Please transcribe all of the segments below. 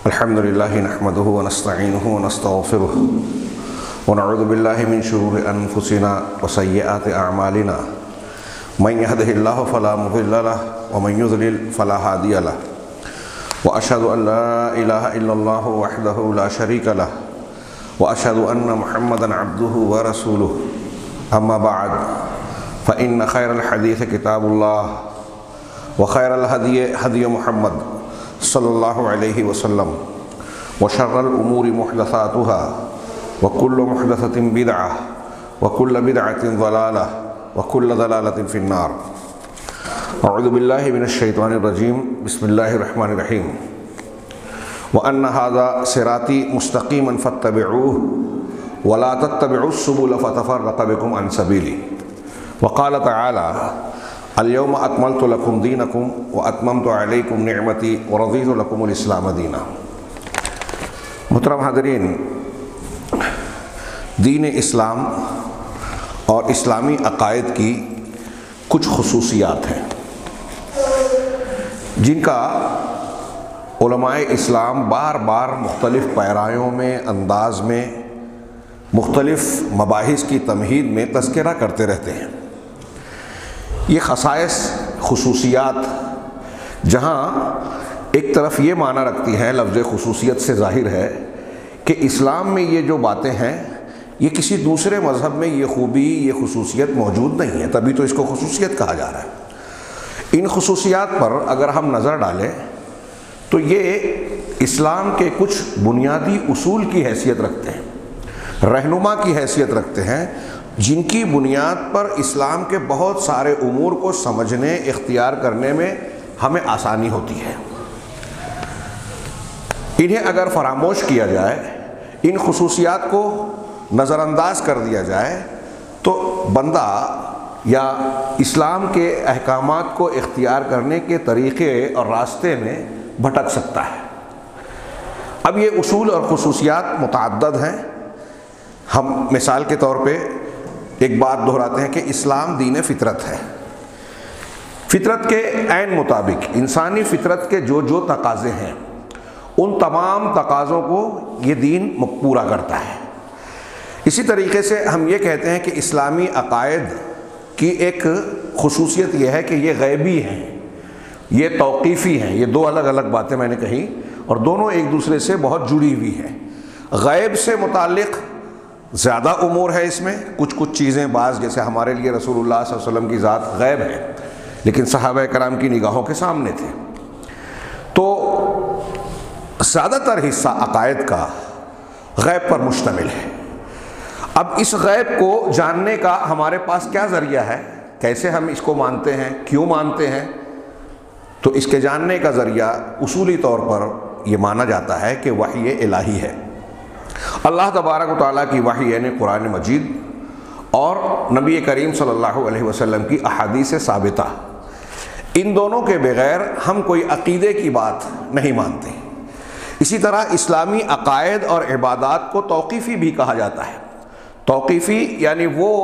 الحمد لله نحمده ونستعينه ونستغفره ونعوذ بالله من شرور أنفسنا وسيئات أعمالنا من يهده الله فلا مضل له ومن يضلل فلا هادي له وأشهد أن لا إله إلا الله وحده لا شريك له وأشهد أن محمدا عبده ورسوله أما بعد فإن خير الحديث كتاب الله وخير الهدي هدي محمد صلی اللہ علیہ وسلم وشر الامور محدثاتها وكل محدثة بدعة وكل بدعة ضلالة وكل ضلالة في النار. اعوذ باللہ من الشیطان الرجیم. بسم اللہ الرحمن الرحیم. وأن هذا صراطي مستقيما فاتبعوه ولا تتبعوا السبل فتفرق بكم عن سبيله. وقال تعالى اليوم اکملت لکم دینکم واتممت علیکم نعمتی ورضیت لکم الاسلام دینا. محترم حاضرین، دین اسلام اور اسلامی عقائد کی کچھ خصوصیات ہیں جن کا علماء اسلام بار بار مختلف پیرایوں میں، انداز میں، مختلف مباحث کی تمہید میں تذکرہ کرتے رہتے ہیں. یہ خصائص، خصوصیات جہاں ایک طرف یہ معنی رکھتی ہیں، لفظ خصوصیت سے ظاہر ہے کہ اسلام میں یہ جو باتیں ہیں یہ کسی دوسرے مذہب میں یہ خوبی، یہ خصوصیت موجود نہیں ہے، تبھی تو اس کو خصوصیت کہا جا رہا ہے. ان خصوصیات پر اگر ہم نظر ڈالیں تو یہ اسلام کے کچھ بنیادی اصول کی حیثیت رکھتے ہیں، رہنما کی حیثیت رکھتے ہیں، جن کی بنیاد پر اسلام کے بہت سارے امور کو سمجھنے، اختیار کرنے میں ہمیں آسانی ہوتی ہے. انہیں اگر فراموش کیا جائے، ان خصوصیات کو نظر انداز کر دیا جائے تو بندہ یا اسلام کے احکامات کو اختیار کرنے کے طریقے اور راستے میں بھٹک سکتا ہے. اب یہ اصول اور خصوصیات متعدد ہیں. ہم مثال کے طور پہ ایک بات دہراتے ہیں کہ اسلام دین فطرت ہے. فطرت کے عین مطابق انسانی فطرت کے جو جو تقاضے ہیں ان تمام تقاضوں کو یہ دین پورا کرتا ہے. اسی طریقے سے ہم یہ کہتے ہیں کہ اسلامی عقائد کی ایک خصوصیت یہ ہے کہ یہ غیبی ہیں، یہ توقیفی ہیں. یہ دو الگ الگ باتیں میں نے کہی اور دونوں ایک دوسرے سے بہت جڑی ہوئی ہیں. غیب سے متعلق زیادہ امور ہے اس میں، کچھ چیزیں بعض جیسے ہمارے لیے رسول اللہ صلی اللہ علیہ وسلم کی ذات غیب ہے لیکن صحابہ کرام کی نگاہوں کے سامنے تھے. تو زیادہ تر حصہ عقائد کا غیب پر مشتمل ہے. اب اس غیب کو جاننے کا ہمارے پاس کیا ذریعہ ہے، کیسے ہم اس کو مانتے ہیں، کیوں مانتے ہیں؟ تو اس کے جاننے کا ذریعہ اصولی طور پر یہ مانا جاتا ہے کہ وحی الہی ہے. اللہ تبارک و تعالیٰ کی وحی یعنی قرآن مجید اور نبی کریم صلی اللہ علیہ وسلم کی احادیث ثابتہ، ان دونوں کے بغیر ہم کوئی عقیدے کی بات نہیں مانتے. اسی طرح اسلامی عقائد اور عبادات کو توقیفی بھی کہا جاتا ہے. توقیفی یعنی وہ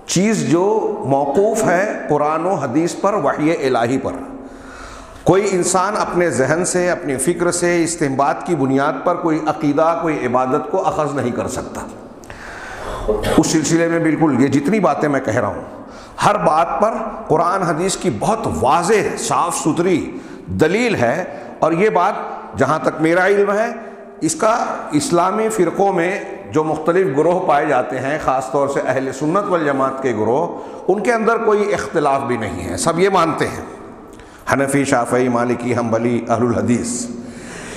چیز جو موقوف ہے قرآن و حدیث پر، وحی الہی پر. کوئی انسان اپنے ذہن سے، اپنی فکر سے، استنباط کی بنیاد پر کوئی عقیدہ، کوئی عبادت کو اخذ نہیں کر سکتا. اس سلسلے میں بالکل یہ جتنی باتیں میں کہہ رہا ہوں ہر بات پر قرآن حدیث کی بہت واضح، صاف ستھری دلیل ہے. اور یہ بات جہاں تک میرا علم ہے اس کا اسلامی فرقوں میں جو مختلف گروہ پائے جاتے ہیں، خاص طور سے اہل سنت والجماعت کے گروہ، ان کے اندر کوئی اختلاف بھی نہیں ہے. سب یہ مانتے ہیں، حنفی، شافعی، مالکی، حنبلی، اہل الحدیث،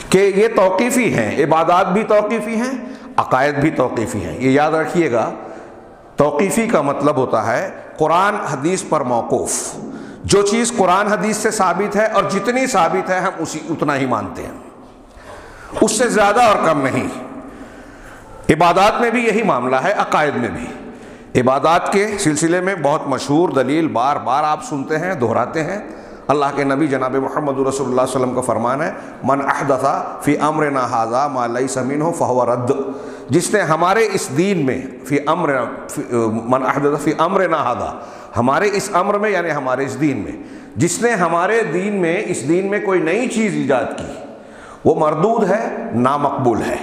کہ یہ توقیفی ہیں. عبادات بھی توقیفی ہیں، عقائد بھی توقیفی ہیں. یہ یاد رکھیے گا، توقیفی کا مطلب ہوتا ہے قرآن حدیث پر موقوف. جو چیز قرآن حدیث سے ثابت ہے اور جتنی ثابت ہے ہم اتنا ہی مانتے ہیں، اس سے زیادہ اور کم نہیں. عبادات میں بھی یہی معاملہ ہے، عقائد میں بھی. عبادات کے سلسلے میں بہت مشہور دلیل بار بار آپ سنتے ہیں، دہراتے ہیں. اللہ کے نبی جناب محمد رسول اللہ صلی اللہ علیہ وسلم کا فرمان ہے، من احدث فی امرنا ھذا ما لیس منہ فہو رد. جس نے ہمارے اس دین میں من احدث فی امرنا ھذا، ہمارے اس امر میں یعنی ہمارے اس دین میں، جس نے ہمارے دین میں، اس دین میں کوئی نئی چیز ایجاد کی، وہ مردود ہے، نامقبول ہے۔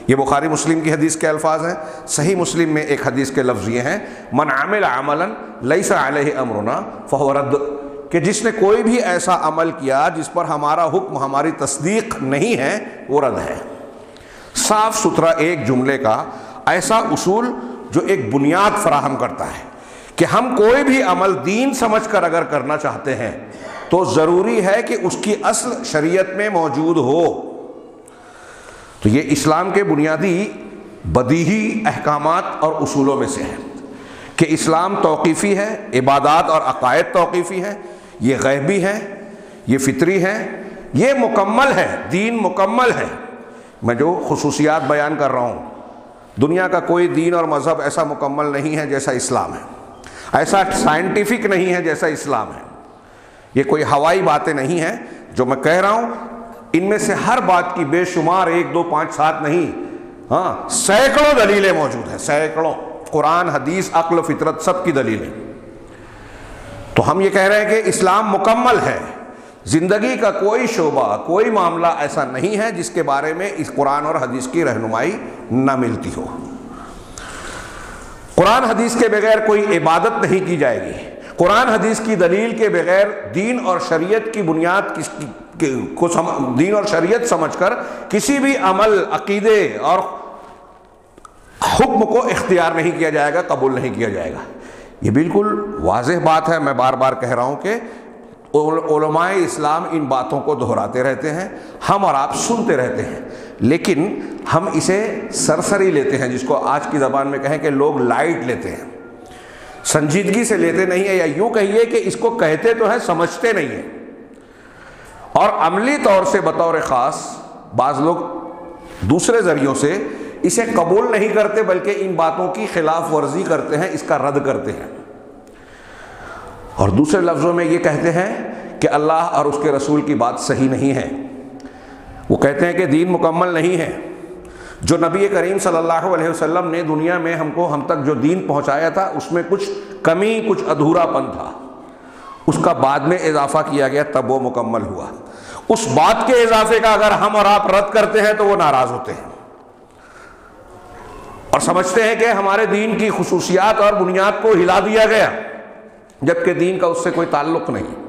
یہ بخاری مسلم کی حدیث کے الفاظ ہیں۔ صحیح مسلم میں ایک حدیث کے لفظ یہ ہیں، من عمل عملا لیس علیہ امرنا فہو رد، کہ جس نے کوئی بھی ایسا عمل کیا جس پر ہمارا حکم، ہماری تصدیق نہیں ہے، وہ رد ہے۔ صاف ستھرا ایک جملے کا ایسا اصول جو ایک بنیاد فراہم کرتا ہے کہ ہم کوئی بھی عمل دین سمجھ کر اگر کرنا چاہتے ہیں تو ضروری ہے کہ اس کی اصل شریعت میں موجود ہو۔ تو یہ اسلام کے بنیادی بدیہی احکامات اور اصولوں میں سے ہے کہ اسلام توقیفی ہے، عبادات اور عقائد توقیفی ہے، یہ غیبی ہے، یہ فطری ہے، یہ مکمل ہے، دین مکمل ہے۔ میں جو خصوصیات بیان کر رہا ہوں، دنیا کا کوئی دین اور مذہب ایسا مکمل نہیں ہے جیسا اسلام ہے، ایسا سائنٹیفک نہیں ہے جیسا اسلام ہے۔ یہ کوئی ہوائی باتیں نہیں ہیں جو میں کہہ رہا ہوں، ان میں سے ہر بات کی بے شمار 1 2 5 7 نہیں، ہاں سینکڑوں دلیلیں موجود ہیں، سینکڑوں، قرآن، حدیث، عقل و فطرت، سب کی دلیلیں۔ تو ہم یہ کہہ رہے ہیں کہ اسلام مکمل ہے۔ زندگی کا کوئی شعبہ، کوئی معاملہ ایسا نہیں ہے جس کے بارے میں اس قرآن اور حدیث کی رہنمائی نہ ملتی ہو۔ قرآن حدیث کے بغیر کوئی عبادت نہیں کی جائے گی۔ قرآن حدیث کی دلیل کے بغیر دین اور شریعت کی بنیاد دین اور شریعت سمجھ کر کسی بھی عمل، عقیدے اور حکم کو اختیار نہیں کیا جائے گا، قبول نہیں کیا جائے گا۔ یہ بالکل واضح بات ہے۔ میں بار بار کہہ رہا ہوں کہ علماء اسلام ان باتوں کو دہراتے رہتے ہیں، ہم اور آپ سنتے رہتے ہیں، لیکن ہم اسے سرسری لیتے ہیں، جس کو آج کی زبان میں کہیں کہ لوگ لائٹ لیتے ہیں، سنجیدگی سے لیتے نہیں ہیں، یا یوں کہیے کہ اس کو کہتے تو ہیں، سمجھتے نہیں ہیں، اور عملی طور سے بطور خاص بعض لوگ دوسرے ذریعوں سے اسے قبول نہیں کرتے، بلکہ ان باتوں کی خلاف ورزی کرتے ہیں، اس کا رد کرتے ہیں، اور دوسرے لفظوں میں یہ کہتے ہیں کہ اللہ اور اس کے رسول کی بات صحیح نہیں ہے۔ وہ کہتے ہیں کہ دین مکمل نہیں ہے، جو نبی کریم صلی اللہ علیہ وسلم نے دنیا میں ہم تک جو دین پہنچایا تھا، اس میں کچھ کمی، کچھ ادھورا پن تھا، اس کا بعد میں اضافہ کیا گیا، تب وہ مکمل ہوا۔ اس بات کے اضافے کا اگر ہم اور آپ رد کرتے ہیں تو وہ ناراض ہوتے ہیں اور سمجھتے ہیں کہ ہمارے دین کی خصوصیات اور بنیاد کو ہلا دیا گیا، جبکہ دین کا اس سے کوئی تعلق نہیں۔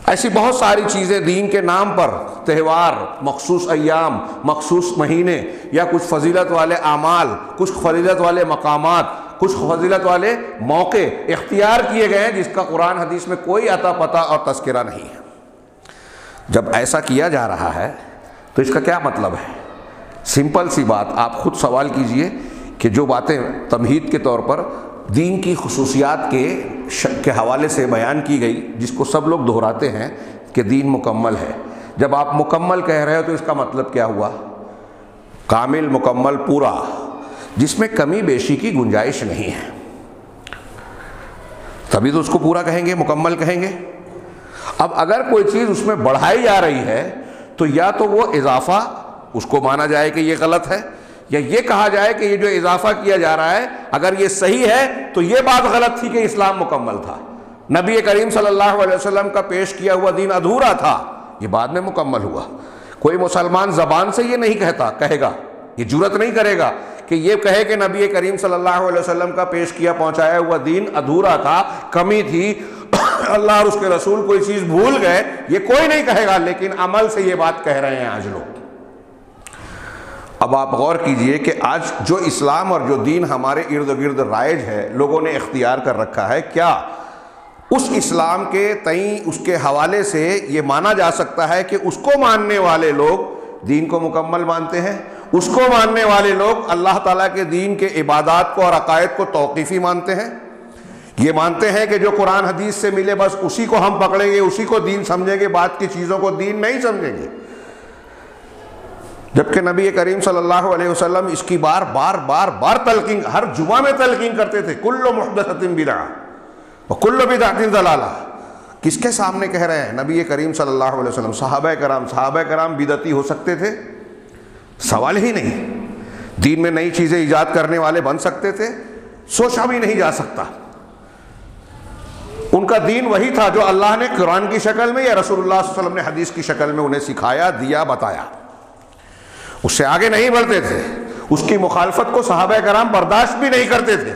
ایسی بہت ساری چیزیں دین کے نام پر، تہوار، مخصوص ایام، مخصوص مہینے، یا کچھ فضیلت والے اعمال، کچھ فضیلت والے مقامات، کچھ فضیلت والے موقع اختیار کیے گئے ہیں جس کا قرآن حدیث میں کوئی عطا پتہ اور تذکرہ نہیں ہے۔ جب ایسا کیا جا رہا ہے تو اس کا کیا مطلب ہے؟ سمپل سی بات، آپ خود سوال کیجئے کہ جو باتیں تمہید کے طور پر دین کی خصوصیات کے حوالے سے بیان کی گئی، جس کو سب لوگ دہراتے ہیں کہ دین مکمل ہے، جب آپ مکمل کہہ رہے ہو تو اس کا مطلب کیا ہوا؟ کامل، مکمل، پورا، جس میں کمی بیشی کی گنجائش نہیں ہے، تبھی تو اس کو پورا کہیں گے، مکمل کہیں گے۔ اب اگر کوئی چیز اس میں بڑھائی جا رہی ہے تو یا تو وہ اضافہ، اس کو مانا جائے کہ یہ غلط ہے، یا یہ کہا جائے کہ یہ جو اضافہ کیا جا رہا ہے اگر یہ صحیح ہے تو یہ بات غلط تھی کہ اسلام مکمل تھا، نبی کریم صلی اللہ علیہ وسلم کا پیش کیا ہوا دین ادھورا تھا، یہ بعد میں مکمل ہوا۔ کوئی مسلمان زبان سے یہ نہیں کہے گا، یہ جرأت نہیں کرے گا کہ یہ کہے کہ نبی کریم صلی اللہ علیہ وسلم کا پیش کیا پہنچایا ہوا دین ادھورا تھا، کمی تھی، اللہ اور اس کے رسول کوئی چیز بھول گئے، یہ کوئی نہیں کہے گا، لیکن عمل سے یہ بات کہہ رہے ہیں آج لوگ۔ اب آپ غور کیجئے کہ آج جو اسلام اور جو دین ہمارے ارد گرد رائج ہے، لوگوں نے اختیار کر رکھا ہے، کیا اس اسلام کے تئیں، اس کے حوالے سے یہ مانا جا سکتا ہے کہ اس کو ماننے والے لوگ دین کو مکمل مانتے ہیں، اس کو ماننے والے لوگ اللہ تعالیٰ کے دین کے عبادات کو اور عقائد کو توقیفی مانتے ہیں؟ یہ مانتے ہیں کہ جو قرآن حدیث سے ملے بس اسی کو ہم پکڑیں گے، اسی کو دین سمجھیں گے، بعد کی چیزوں کو دین نہیں سمجھیں گے، جبکہ نبی کریم صلی اللہ علیہ وسلم اس کی بار بار تلقین، ہر جمعہ میں تلقین کرتے تھے، کل محدثۃ بدعہ وکل بدعۃ ضلالہ۔ کس کے سامنے کہہ رہے ہیں؟ نبی کریم صلی اللہ علیہ وسلم۔ صحابہ کرام بدعتی ہو سکتے تھے؟ سوال ہی نہیں۔ دین میں نئی چیزیں ایجاد کرنے والے بن سکتے تھے؟ سوچا بھی نہیں جا سکتا۔ ان کا دین وہی تھا جو اللہ نے قرآن کی شکل میں یا رسول اللہ صلی اللہ علیہ وسلم نے حدیث کی شکل میں انہیں سکھایا، دیا، بتایا. اس سے آگے نہیں بڑھتے تھے. اس کی مخالفت کو صحابہ کرام برداشت بھی نہیں کرتے تھے.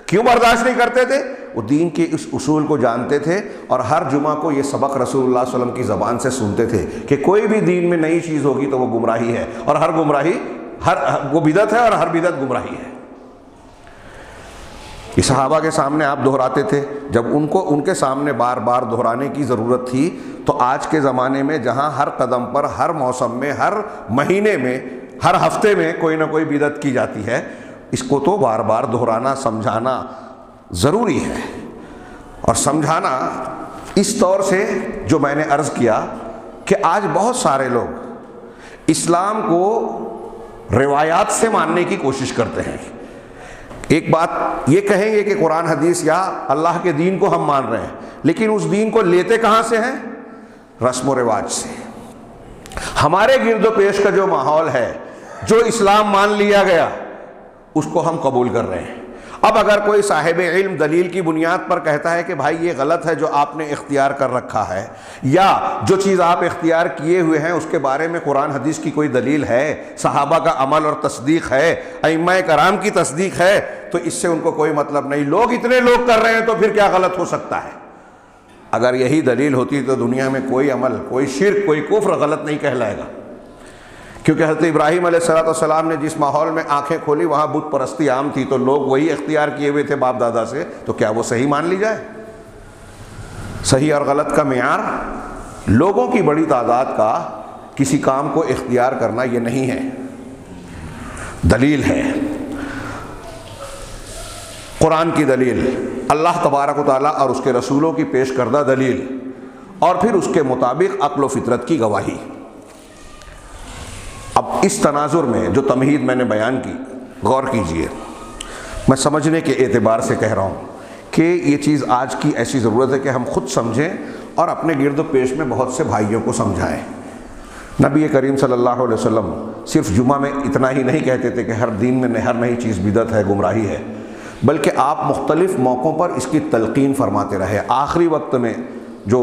کیوں برداشت نہیں کرتے تھے؟ وہ دین کے اس اصول کو جانتے تھے اور ہر جمعہ کو یہ سبق رسول اللہ صلی اللہ علیہ وسلم کی زبان سے سنتے تھے کہ کوئی بھی دین میں نئی چیز ہوگی تو وہ گمراہی ہے، اور ہر گمراہی وہ بدعت ہے، اور ہر بدعت گمراہی ہے. یہ صحابہ کے سامنے آپ دہراتے تھے. جب ان کے سامنے بار بار دہرانے کی ضرورت تھی تو آج کے زمانے میں جہاں ہر قدم پر، ہر موسم میں، ہر مہینے میں، ہر ہفتے میں کوئی نہ کوئی بدعت کی جاتی ہے، اس کو تو بار بار دہرانا، سمجھانا ضروری ہے. اور سمجھانا اس طور سے جو میں نے عرض کیا کہ آج بہت سارے لوگ اسلام کو روایات سے ماننے کی کوشش کرتے ہیں. ایک بات یہ کہیں گے کہ قرآن حدیث یا اللہ کے دین کو ہم مان رہے ہیں، لیکن اس دین کو لیتے کہاں سے ہیں؟ رسم و رواج سے. ہمارے گرد و پیش کا جو ماحول ہے، جو اسلام مان لیا گیا، اس کو ہم قبول کر رہے ہیں. اب اگر کوئی صاحب علم دلیل کی بنیاد پر کہتا ہے کہ بھائی یہ غلط ہے جو آپ نے اختیار کر رکھا ہے، یا جو چیز آپ اختیار کیے ہوئے ہیں اس کے بارے میں قرآن حدیث کی کوئی دلیل ہے، صحابہ کا عمل اور تصدیق ہے، ائمہ کرام کی تصدیق ہے، تو اس سے ان کو کوئی مطلب نہیں. لوگ اتنے لوگ کر رہے ہیں تو پھر کیا غلط ہو سکتا ہے؟ اگر یہی دلیل ہوتی تو دنیا میں کوئی عمل، کوئی شرک، کوئی کفر غلط نہیں کہلائے گا. کیونکہ حضرت ابراہیم علیہ السلام نے جس ماحول میں آنکھیں کھولی وہاں بت پرستی عام تھی، تو لوگ وہی اختیار کیے ہوئے تھے باپ دادا سے، تو کیا وہ صحیح مان لی جائے؟ صحیح اور غلط کا معیار لوگوں کی بڑی تعداد کا کسی کام کو اختیار کرنا یہ نہیں ہے، دلیل ہے. قرآن کی دلیل، اللہ تبارک و تعالیٰ اور اس کے رسولوں کی پیش کردہ دلیل، اور پھر اس کے مطابق عقل و فطرت کی گواہی. اب اس تناظر میں جو تمہید میں نے بیان کی، غور کیجئے. میں سمجھنے کے اعتبار سے کہہ رہا ہوں کہ یہ چیز آج کی ایسی ضرورت ہے کہ ہم خود سمجھیں اور اپنے گرد و پیش میں بہت سے بھائیوں کو سمجھائیں. نبی کریم صلی اللہ علیہ وسلم صرف جمعہ میں اتنا ہی نہیں کہتے تھے کہ ہر دین میں ہر نئی چیز بدعت ہے، گمراہی ہے، بلکہ آپ مختلف موقعوں پر اس کی تلقین فرماتے رہے. آخری وقت میں جو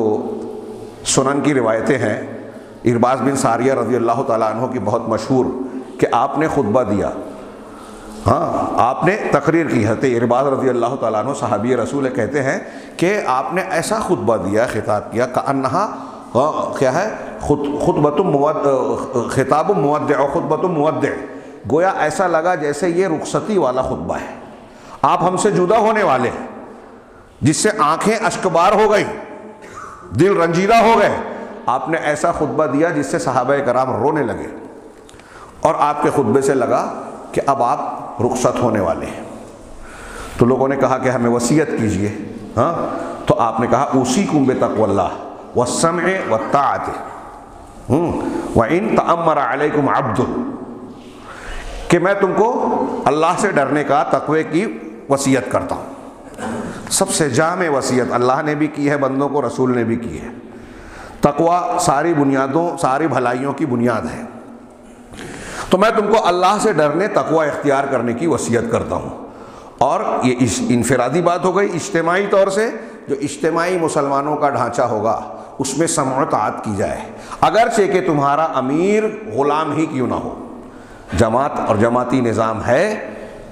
سنن کی روایتیں ہیں، ارباز بن ساریہ رضی اللہ تعالیٰ عنہ کی بہت مشہور، کہ آپ نے خطبہ دیا، آپ نے تقریر کی. حضرت ارباز رضی اللہ تعالیٰ عنہ صحابی رسول کہتے ہیں کہ آپ نے ایسا خطبہ دیا، خطاب کیا، کأنہا کیا ہے، خطاب مودع، خطبۃ مودع، گویا ایسا لگا جیسے یہ رخصتی والا خطبہ ہے، آپ ہم سے جدا ہونے والے ہیں، جس سے آنکھیں اشکبار ہو گئی، دل رنجیدہ ہو گئے. آپ نے ایسا خطبہ دیا جس سے صحابہ کرام رونے لگے، اور آپ کے خطبے سے لگا کہ اب آپ رخصت ہونے والے ہیں. تو لوگوں نے کہا کہ ہمیں وصیت کیجئے. تو آپ نے کہا اوصیکم بتقوی اللہ والسمع والطاعۃ وان تأمر علیکم عبد، کہ میں تم کو اللہ سے ڈرنے کا، تقوی کی وصیت کرتا ہوں. سب سے جامع وصیت اللہ نے بھی کی ہے بندوں کو، رسول نے بھی کی ہے. تقوی ساری بنیادوں، ساری بھلائیوں کی بنیاد ہے. تو میں تم کو اللہ سے ڈرنے، تقوی اختیار کرنے کی وصیت کرتا ہوں. اور یہ انفرادی بات ہو گئی. اجتماعی طور سے جو اجتماعی مسلمانوں کا ڈھانچہ ہوگا اس میں سمع و طاعت کی جائے، اگرچہ کہ تمہارا امیر غلام ہی کیوں نہ ہو. جماعت اور جماعتی نظام ہے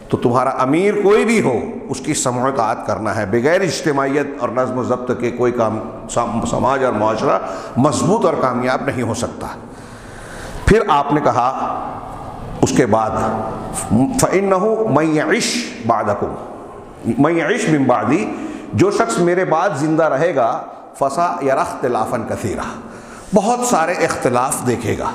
تو تمہارا امیر کوئی بھی ہو اس کی سمع و طاعت کرنا ہے. بغیر اجتماعیت اور نظم و ضبط کے کوئی کام، سماج اور معاشرہ مضبوط اور کامیاب نہیں ہو سکتا. پھر آپ نے کہا اس کے بعد فَإِنَّهُ مَن يَعِشْ بَعْدَكُمْ مَن يَعِشْ مِن بَعْدِي، جو شخص میرے بعد زندہ رہے گا فَسَيَرَى اخْتِلَافًا كَثِيرًا، بہت سارے اختلاف دیکھے گا.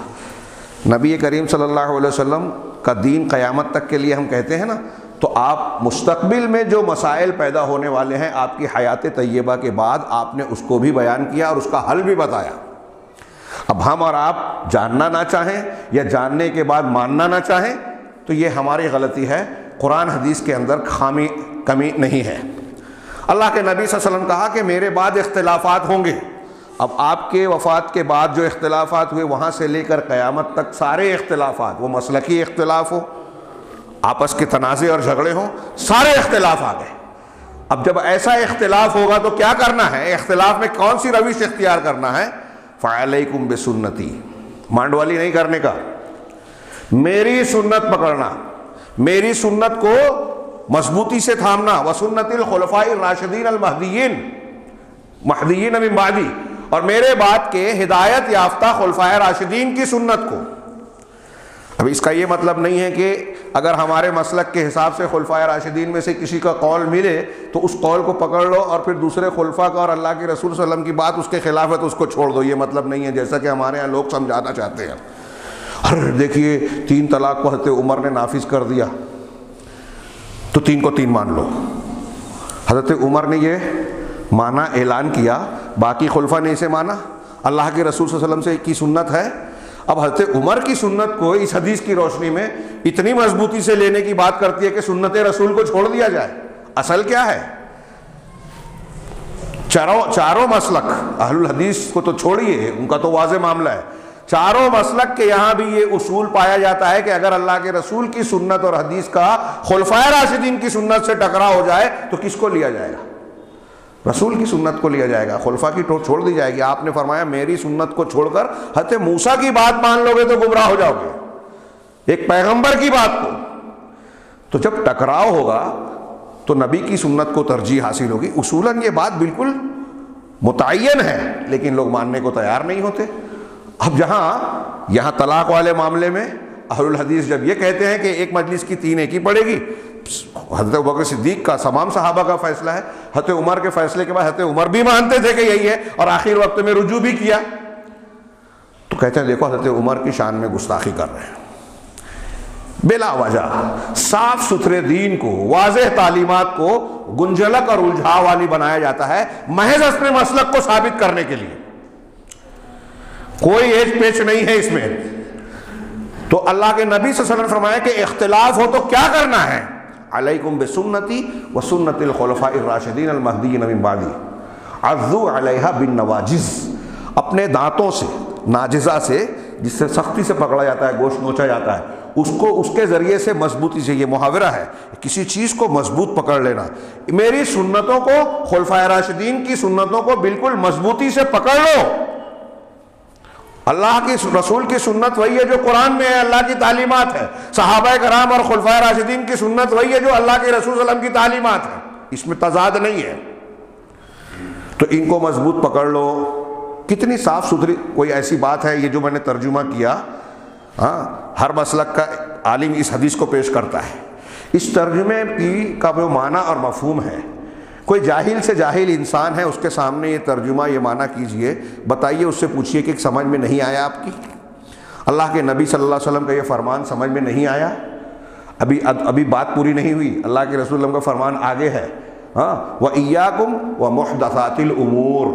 نبی کریم صلی اللہ علیہ وسلم کا دین قیامت تک کے لیے ہم کہتے ہیں نا، تو آپ مستقبل میں جو مسائل پیدا ہونے والے ہیں آپ کی حیات طیبہ کے بعد آپ نے اس کو بھی بیان کیا اور اس کا حل بھی بتایا. اب ہم اور آپ جاننا نہ چاہیں یا جاننے کے بعد ماننا نہ چاہیں تو یہ ہماری غلطی ہے. قرآن حدیث کے اندر کمی نہیں ہے. اللہ کے نبی صلی اللہ علیہ وسلم کہا کہ میرے بعد اختلافات ہوں گے. اب آپ کے وفات کے بعد جو اختلافات ہوئے وہاں سے لے کر قیامت تک سارے اختلافات، وہ مسلکی اختلاف ہو، آپس کے تنازع اور جھگڑے ہوں، سارے اختلاف آ گئے. اب جب ایسا اختلاف ہوگا تو کیا کرنا ہے؟ اختلاف میں کون سی روش اختیار کرنا ہے؟ فعلیکم بسنتی، مانڈ والی نہیں کرنے کا، میری سنت پکڑنا، میری سنت کو مضبوطی سے تھامنا، وسنت الخلفاء الراشدین المہدیین مہدیین من بعدی، اور میرے بعد کے ہدایت یافتہ خلفاء راشدین کی سنت کو۔ اب اس کا یہ مطلب نہیں ہے کہ اگر ہمارے مسلک کے حساب سے خلفاء راشدین میں سے کسی کا قول ملے تو اس قول کو پکڑ لو اور پھر دوسرے خلفاء کا اور اللہ کے رسول صلی اللہ علیہ وسلم کی بات اس کے خلاف ہے تو اس کو چھوڑ دو، یہ مطلب نہیں ہے جیسا کہ ہمارے یہاں لوگ سمجھانا چاہتے ہیں۔ اور دیکھیے 3 طلاق کو حضرت عمر نے نافذ کر دیا تو 3 کو 3 مان لو۔ حضرت عمر نے یہ مانا، اعلان کیا، باقی خلفاء نے اسے مانا، اللہ کے رسول صلی اللہ علیہ وسلم سے کی سنت ہے۔ اب حضرت عمر کی سنت کو اس حدیث کی روشنی میں اتنی مضبوطی سے لینے کی بات کرتی ہے کہ سنت رسول کو چھوڑ دیا جائے۔ اصل کیا ہے؟ چاروں مسلک، اہل الحدیث کو تو چھوڑیے، ان کا تو واضح معاملہ ہے، چاروں مسلک کے یہاں بھی یہ اصول پایا جاتا ہے کہ اگر اللہ کے رسول کی سنت اور حدیث کا خلفائے راشدین کی سنت سے ٹکراؤ ہو جائے تو کس کو لیا جائے گا؟ رسول کی سنت کو لیا جائے گا، خلفاء کی تو چھوڑ دی جائے گی۔ آپ نے فرمایا میری سنت کو چھوڑ کر حضرت موسیٰ کی بات مان لو گے تو گمراہ ہو جاؤ گے، ایک پیغمبر کی بات کو۔ تو جب ٹکراؤ ہوگا تو نبی کی سنت کو ترجیح حاصل ہوگی۔ اصولاً یہ بات بالکل متعین ہے لیکن لوگ ماننے کو تیار نہیں ہوتے۔ اب یہاں طلاق والے معاملے میں اہل الحدیث جب یہ کہتے ہیں کہ ایک مجلس کی 3 ایک ہی پڑے گی، حضرت ابوبکر صدیق کا، تمام صحابہ کا فیصلہ ہے، حضرت عمر کے فیصلے کے بعد حضرت عمر بھی مانتے تھے کہ یہی ہے اور آخر وقت میں رجوع بھی کیا، تو کہتے ہیں دیکھو حضرت عمر کی شان میں گستاخی کر رہے ہیں۔ بلا وجہ صاف ستھرے دین کو، واضح تعلیمات کو گنجلک اور الجھا والی بنایا جاتا ہے محض اپنے مسلک کو ثابت کرنے کے لیے، کوئی ایج پیچ نہیں ہے اس میں۔ تو اللہ کے نبی صلی اللہ علیہ وسلم نے فرمایا کہ اختلاف ہو تو کیا کرنا ہے؟ علیکم بسنتی وسنت الخلفاء الراشدین المہدیین من بعدی، عضوا علیہا بالنواجذ، اپنے دانتوں سے، ناجزہ سے، جس سے سختی سے پکڑا جاتا ہے، گوشت نوچا جاتا ہے، اس کے ذریعے سے مضبوطی سے، یہ محاورہ ہے، کسی چیز کو مضبوط پکڑ لینا۔ میری سنتوں کو، خلفاء راشدین کی سنتوں کو بالکل مضبوطی سے پکڑ لو۔ اللہ کی رسول کی سنت وہی ہے جو قرآن میں ہے، اللہ کی تعلیمات ہے۔ صحابہ کرام اور خلفائے راشدین کی سنت وہی ہے جو اللہ کے رسول صلی اللہ علیہ وسلم کی تعلیمات ہے، اس میں تضاد نہیں ہے۔ تو ان کو مضبوط پکڑ لو۔ کتنی صاف ستھری کوئی ایسی بات ہے، یہ جو میں نے ترجمہ کیا، ہر مسلک کا عالم اس حدیث کو پیش کرتا ہے، اس ترجمے کا جو معنی اور مفہوم ہے، کوئی جاہل سے جاہل انسان ہے، اس کے سامنے یہ ترجمہ، یہ معنی کیجئے، بتائیے، اس سے پوچھئے کہ سمجھ میں نہیں آیا آپ کی؟ اللہ کے نبی صلی اللہ علیہ وسلم کا یہ فرمان سمجھ میں نہیں آیا؟ ابھی بات پوری نہیں ہوئی، اللہ کے رسول صلی اللہ علیہ وسلم کا فرمان آگے ہے، وَإِيَّاكُمْ وَمُحْدَثَاتِ الْأُمُورِ،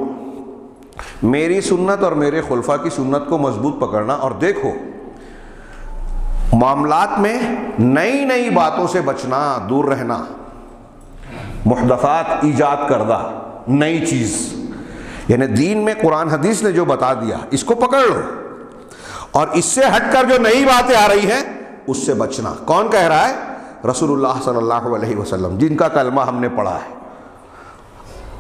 میری سنت اور میرے خلفاء کی سنت کو مضبوط پکڑنا۔ اور دیکھو معاملات میں نئی نئی باتوں سے بچنا، دور رہنا، محدثات، ایجاد کردہ نئی چیز، یعنی دین میں قرآن حدیث نے جو بتا دیا اس کو پکڑ لو، اور اس سے ہٹ کر جو نئی باتیں آ رہی ہیں اس سے بچنا۔ کون کہہ رہا ہے؟ رسول اللہ صلی اللہ علیہ وسلم، جن کا کلمہ ہم نے پڑھا ہے۔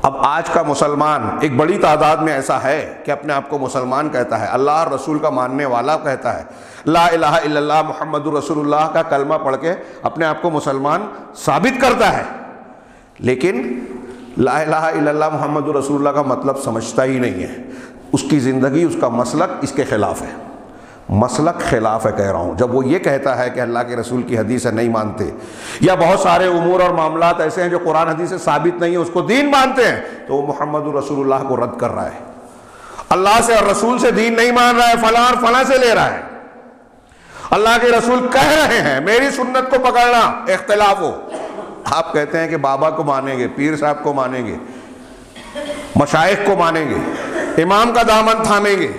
اب آج کا مسلمان ایک بڑی تعداد میں ایسا ہے کہ اپنے آپ کو مسلمان کہتا ہے، اللہ اور رسول کا ماننے والا کہتا ہے، لا الہ الا اللہ محمد رسول اللہ کا کلمہ پڑھ کے اپنے آپ کو مسلمان ثابت کرتا ہے، لیکن لا الہ الا اللہ محمد رسول اللہ کا مطلب سمجھتا ہی نہیں ہے۔ اس کی زندگی، اس کا مسلک اس کے خلاف ہے، مسلک خلاف ہے کہہ رہا ہوں۔ جب وہ یہ کہتا ہے کہ اللہ کے رسول کی حدیث ہے نہیں مانتے، یا بہت سارے امور اور معاملات ایسے ہیں جو قرآن حدیث سے ثابت نہیں ہے اس کو دین مانتے ہیں، تو وہ محمد رسول اللہ کو رد کر رہا ہے، اللہ سے اور رسول سے دین نہیں مان رہا ہے، فلاں اور فلاں سے لے رہا ہے۔ اللہ کے رسول کہہ رہے ہیں میری سنت کو پکڑنا، اختلاف ہو، آپ کہتے ہیں کہ بابا کو مانیں گے، پیر صاحب کو مانیں گے، مشائخ کو مانیں گے، امام کا دامن تھامیں گے۔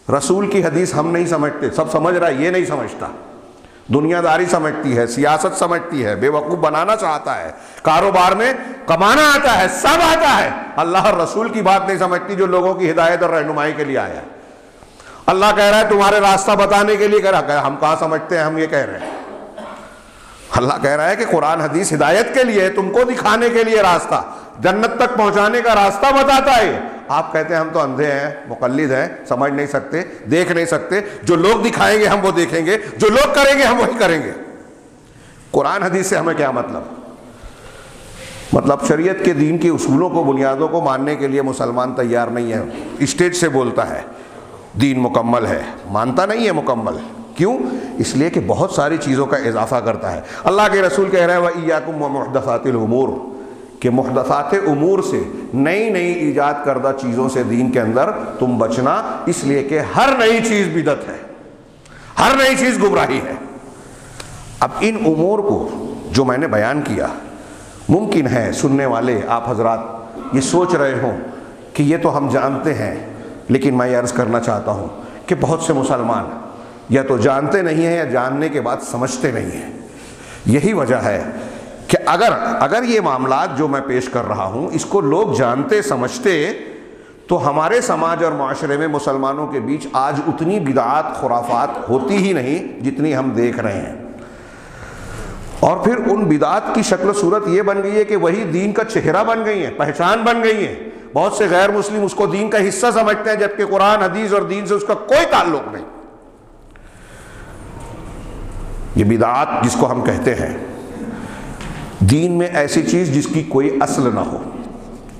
رسول کی حدیث ہم نہیں سمجھتے، سب سمجھ رہا ہے، یہ نہیں سمجھتا، دنیا داری سمجھتی ہے، سیاست سمجھتی ہے، بے وقوف بنانا چاہتا ہے، کاروبار میں کمانا آتا ہے، سب آتا ہے، اللہ اور رسول کی بات نہیں سمجھتی جو لوگوں کی ہدایت اور رہنمائی کے لیے آیا ہے۔ اللہ کہہ رہا ہے تمہارے راستہ بتانے کے لیے کہہ رہا ہے، ہم کہاں سمجھتے ہیں، ہم یہ کہہ رہے ہیں۔ اللہ کہہ رہا ہے کہ قرآن حدیث ہدایت کے لیے، تم کو دکھانے کے لیے راستہ، جنت تک پہنچانے کا راستہ بتاتا ہے۔ آپ کہتے ہیں ہم تو اندھے ہیں، مقلد ہیں، سمجھ نہیں سکتے، دیکھ نہیں سکتے، جو لوگ دکھائیں گے ہم وہ دیکھیں گے، جو لوگ کریں گے ہم وہی کریں گے۔ قرآن حدیث سے ہمیں کیا مطلب شریعت کے دین کے اصولوں کو، بنیادوں کو ماننے کے لیے مسلمان تیار نہیں ہے۔ اسٹیج سے بولتا ہے دین مکمل ہے، مانتا نہیں ہے مکمل۔ کیوں؟ اس لیے کہ بہت ساری چیزوں کا اضافہ کرتا ہے۔ اللہ کے رسول کہہ رہے ہیں وَإِيَّاكُمْ وَمُحْدَثَاتِ الْأُمُورِ، کہ محدثات امور سے، نئی نئی ایجاد کردہ چیزوں سے دین کے اندر تم بچنا، اس لیے کہ ہر نئی چیز بدعت ہے، ہر نئی چیز گمراہی ہے۔ اب ان امور کو جو میں نے بیان کیا، ممکن ہے سننے والے آپ حضرات یہ سوچ رہے ہوں کہ یہ تو ہم جانتے ہیں، لیکن میں یہ عرض کرنا چاہتا ہوں کہ بہت سے مسلمان یا تو جانتے نہیں ہیں یا جاننے کے بعد سمجھتے نہیں ہیں۔ یہی وجہ ہے کہ اگر یہ معاملات جو میں پیش کر رہا ہوں اس کو لوگ جانتے سمجھتے تو ہمارے سماج اور معاشرے میں مسلمانوں کے بیچ آج اتنی بدعات خرافات ہوتی ہی نہیں جتنی ہم دیکھ رہے ہیں۔ اور پھر ان بدعات کی شکل و صورت یہ بن گئی ہے کہ وہی دین کا چہرہ بن گئی ہیں، پہچان بن گئی ہیں۔ بہت سے غیر مسلم اس کو دین کا حصہ سمجھتے ہیں، جبکہ قرآن حدیث اور دین سے اس کا کوئی تعلق نہیں۔ یہ بدعات جس کو ہم کہتے ہیں، دین میں ایسی چیز جس کی کوئی اصل نہ ہو،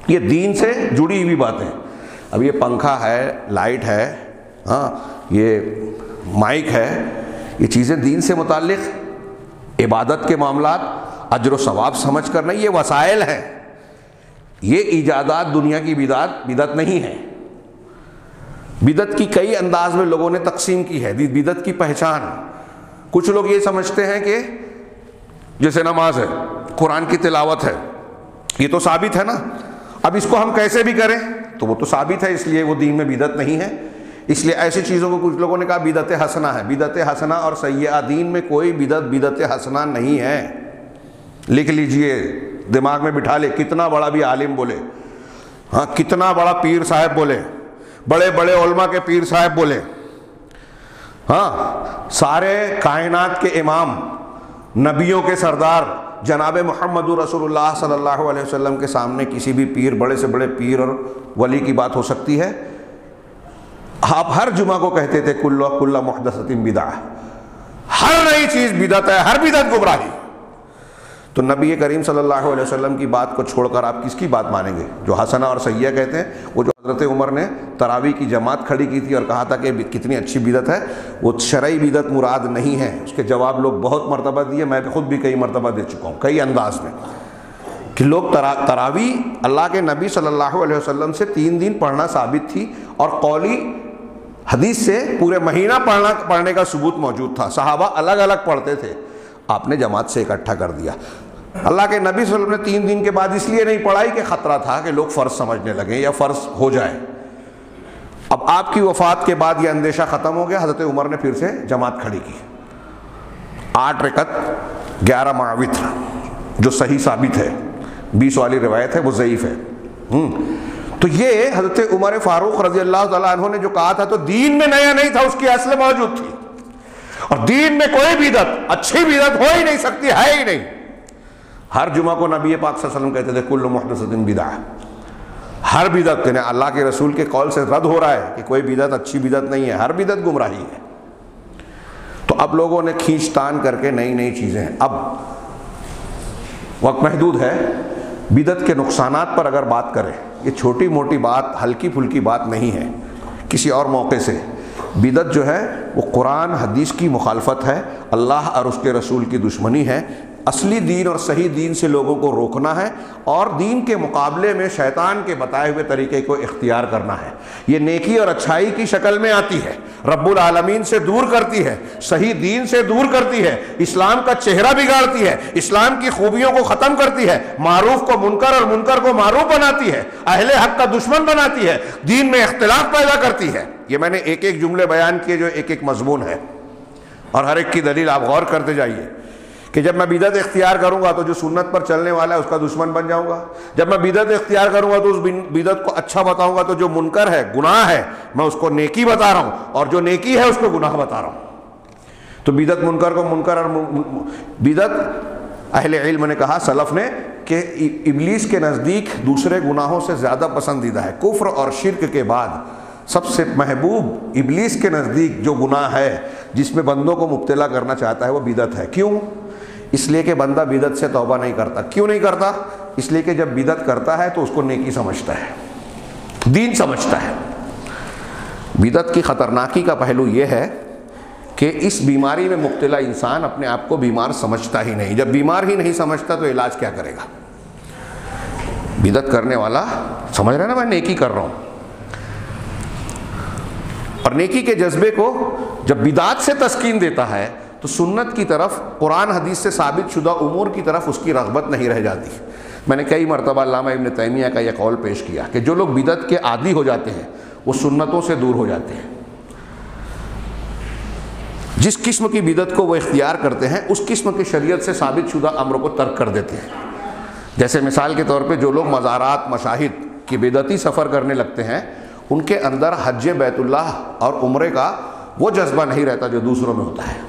یہ دین سے جڑی ہوئی باتیں۔ اب یہ پنکھا ہے، لائٹ ہے، ہاں یہ مائک ہے، یہ چیزیں دین سے متعلق عبادت کے معاملات، اجر و ثواب سمجھ کر نہیں، یہ وسائل ہیں، یہ ایجادات دنیا کی بدعت نہیں ہے۔ بدعت کی کئی انداز میں لوگوں نے تقسیم کی ہے، بدعت کی پہچان۔ کچھ لوگ یہ سمجھتے ہیں کہ جیسے نماز ہے، قرآن کی تلاوت ہے، یہ تو ثابت ہے نا، اب اس کو ہم کیسے بھی کریں تو وہ تو ثابت ہے، اس لیے وہ دین میں بدعت نہیں ہے۔ اس لیے ایسی چیزوں کو کچھ لوگوں نے کہا بدعت حسنہ ہے۔ بدعت حسنہ اور سیئہ، دین میں کوئی بدعت حسنہ نہیں ہے۔ لکھ لیجئے، دماغ میں بٹھا لے، کتنا بڑا بھی عالم بولے، ہاں کتنا بڑا پیر صاحب بولے، بڑے بڑے علماء کے پیر صاحب بولے، ہاں سارے کائنات کے امام، نبیوں کے سردار جناب محمد رسول اللہ صلی اللہ علیہ وسلم کے سامنے کسی بھی پیر، بڑے سے بڑے پیر اور ولی کی بات ہو سکتی ہے؟ آپ ہر جمعہ کو کہتے تھے کل محدثۃ بدعہ، ہر نئی چیز بدعت ہے، ہر بدعت گمراہی۔ تو نبی کریم صلی اللہ علیہ وسلم کی بات کو چھوڑ کر آپ کس کی بات مانیں گے؟ جو حسنہ اور سیئہ کہتے ہیں، وہ جو حضرت عمر نے تراویح کی جماعت کھڑی کی تھی اور کہا تھا کہ کتنی اچھی بدعت ہے، وہ شرعی بدعت مراد نہیں ہے۔ اس کے جواب لوگ بہت مرتبہ دیے، میں خود بھی کئی مرتبہ دے چکا ہوں، کئی انداز میں، کہ لوگ تراویح اللہ کے نبی صلی اللہ علیہ وسلم سے 3 دن پڑھنا ثابت تھی، اور قولی حدیث سے پورے مہینہ پڑھنے کا ثبوت موجود تھا۔ صحابہ الگ الگ پڑھتے تھے، آپ نے جماعت سے اکٹھا کر دیا۔ اللہ کے نبی صلی اللہ علیہ وسلم نے 3 دن کے بعد اس لیے نہیں پڑھائی کہ خطرہ تھا کہ لوگ فرض سمجھنے لگیں یا فرض ہو جائے۔ اب آپ کی وفات کے بعد یہ اندیشہ ختم ہو گیا، حضرت عمر نے پھر سے جماعت کھڑی کی، 8 رکعت 11 مع وتر، جو صحیح ثابت ہے۔ 20 والی روایت ہے وہ ضعیف ہے۔ تو یہ حضرت عمر فاروق رضی اللہ تعالیٰ عنہ نے جو کہا تھا، تو دین میں نیا نہیں تھا، اس کی اصل موجود تھی، اور دین میں کوئی بدعت، اچھی بدعت ہو ہی نہیں سکتی، ہے ہی نہیں۔ ہر جمعہ کو نبی پاک صلی اللہ علیہ وسلم کہتے تھے کل محدثۃ بدعہ، ہر بدعت، یعنی اللہ کے رسول کے قول سے رد ہو رہا ہے کہ کوئی بدعت اچھی بدعت نہیں ہے، ہر بدعت گمراہی ہے۔ تو اب لوگوں نے کھینچ تان کر کے نئی نئی چیزیں، اب وقت محدود ہے، بدعت کے نقصانات پر اگر بات کریں، یہ چھوٹی موٹی بات، ہلکی پھلکی بات نہیں ہے، کسی اور موقع سے۔ بدعت جو ہے وہ قرآن حدیث کی مخالفت ہے، اللہ اور اس کے رسول کی دشمنی ہے۔ اصلی دین اور صحیح دین سے لوگوں کو روکنا ہے، اور دین کے مقابلے میں شیطان کے بتائے ہوئے طریقے کو اختیار کرنا ہے۔ یہ نیکی اور اچھائی کی شکل میں آتی ہے، رب العالمین سے دور کرتی ہے، صحیح دین سے دور کرتی ہے، اسلام کا چہرہ بگاڑتی ہے، اسلام کی خوبیوں کو ختم کرتی ہے، معروف کو منکر اور منکر کو معروف بناتی ہے، اہل حق کا دشمن بناتی ہے، دین میں اختلاف پیدا کرتی ہے۔ یہ میں نے ایک ایک جملے بیان کیے جو ایک ایک مضمون ہے، اور ہر ایک کی دلیل آپ غور کرتے جائیے کہ جب میں بدعت اختیار کروں گا تو جو سنت پر چلنے والا ہے اس کا دشمن بن جاؤں گا، جب میں بدعت اختیار کروں گا تو اس بدعت کو اچھا بتاؤں گا، تو جو منکر ہے، گناہ ہے، میں اس کو نیکی بتا رہا ہوں، اور جو نیکی ہے اس کو گناہ بتا رہا ہوں۔ تو بدعت منکر کو منکر، اور بدعت اہل علم نے کہا، سلف نے، کہ ابلیس کے نزدیک دوسرے گناہوں سے زیادہ پسندیدہ ہے۔ کفر اور شرک کے بعد سب سے محبوب ابلیس کے نزدیک جو گناہ ہے جس میں بندوں کو مبتلا کرنا چاہتا ہے وہ بدعت ہے۔ کیوں؟ اس لیے کہ بندہ بدعت سے توبہ نہیں کرتا۔ کیوں نہیں کرتا؟ اس لیے کہ جب بدعت کرتا ہے تو اس کو نیکی سمجھتا ہے، دین سمجھتا ہے۔ بدعت کی خطرناکی کا پہلو یہ ہے کہ اس بیماری میں مبتلا انسان اپنے آپ کو بیمار سمجھتا ہی نہیں۔ جب بیمار ہی نہیں سمجھتا تو علاج کیا کرے گا؟ بدعت کرنے والا سمجھ رہا ہے نا میں نیکی کر رہا ہوں، اور نیکی کے جذبے کو جب بدعت سے تسکین دیتا ہے تو سنت کی طرف، قرآن حدیث سے ثابت شدہ امور کی طرف اس کی رغبت نہیں رہ جاتی۔ میں نے کئی مرتبہ علامہ ابن تیمیہ کا یہ قول پیش کیا کہ جو لوگ بدعت کے عادی ہو جاتے ہیں وہ سنتوں سے دور ہو جاتے ہیں۔ جس قسم کی بدعت کو وہ اختیار کرتے ہیں اس قسم کی شریعت سے ثابت شدہ امر کو ترک کر دیتے ہیں۔ جیسے مثال کے طور پہ جو لوگ مزارات، مشاہد کی بدعتی سفر کرنے لگتے ہیں، ان کے اندر حج بیت اللہ اور عمرے کا وہ جذبہ نہیں رہتا جو دوسروں میں ہوتا ہے،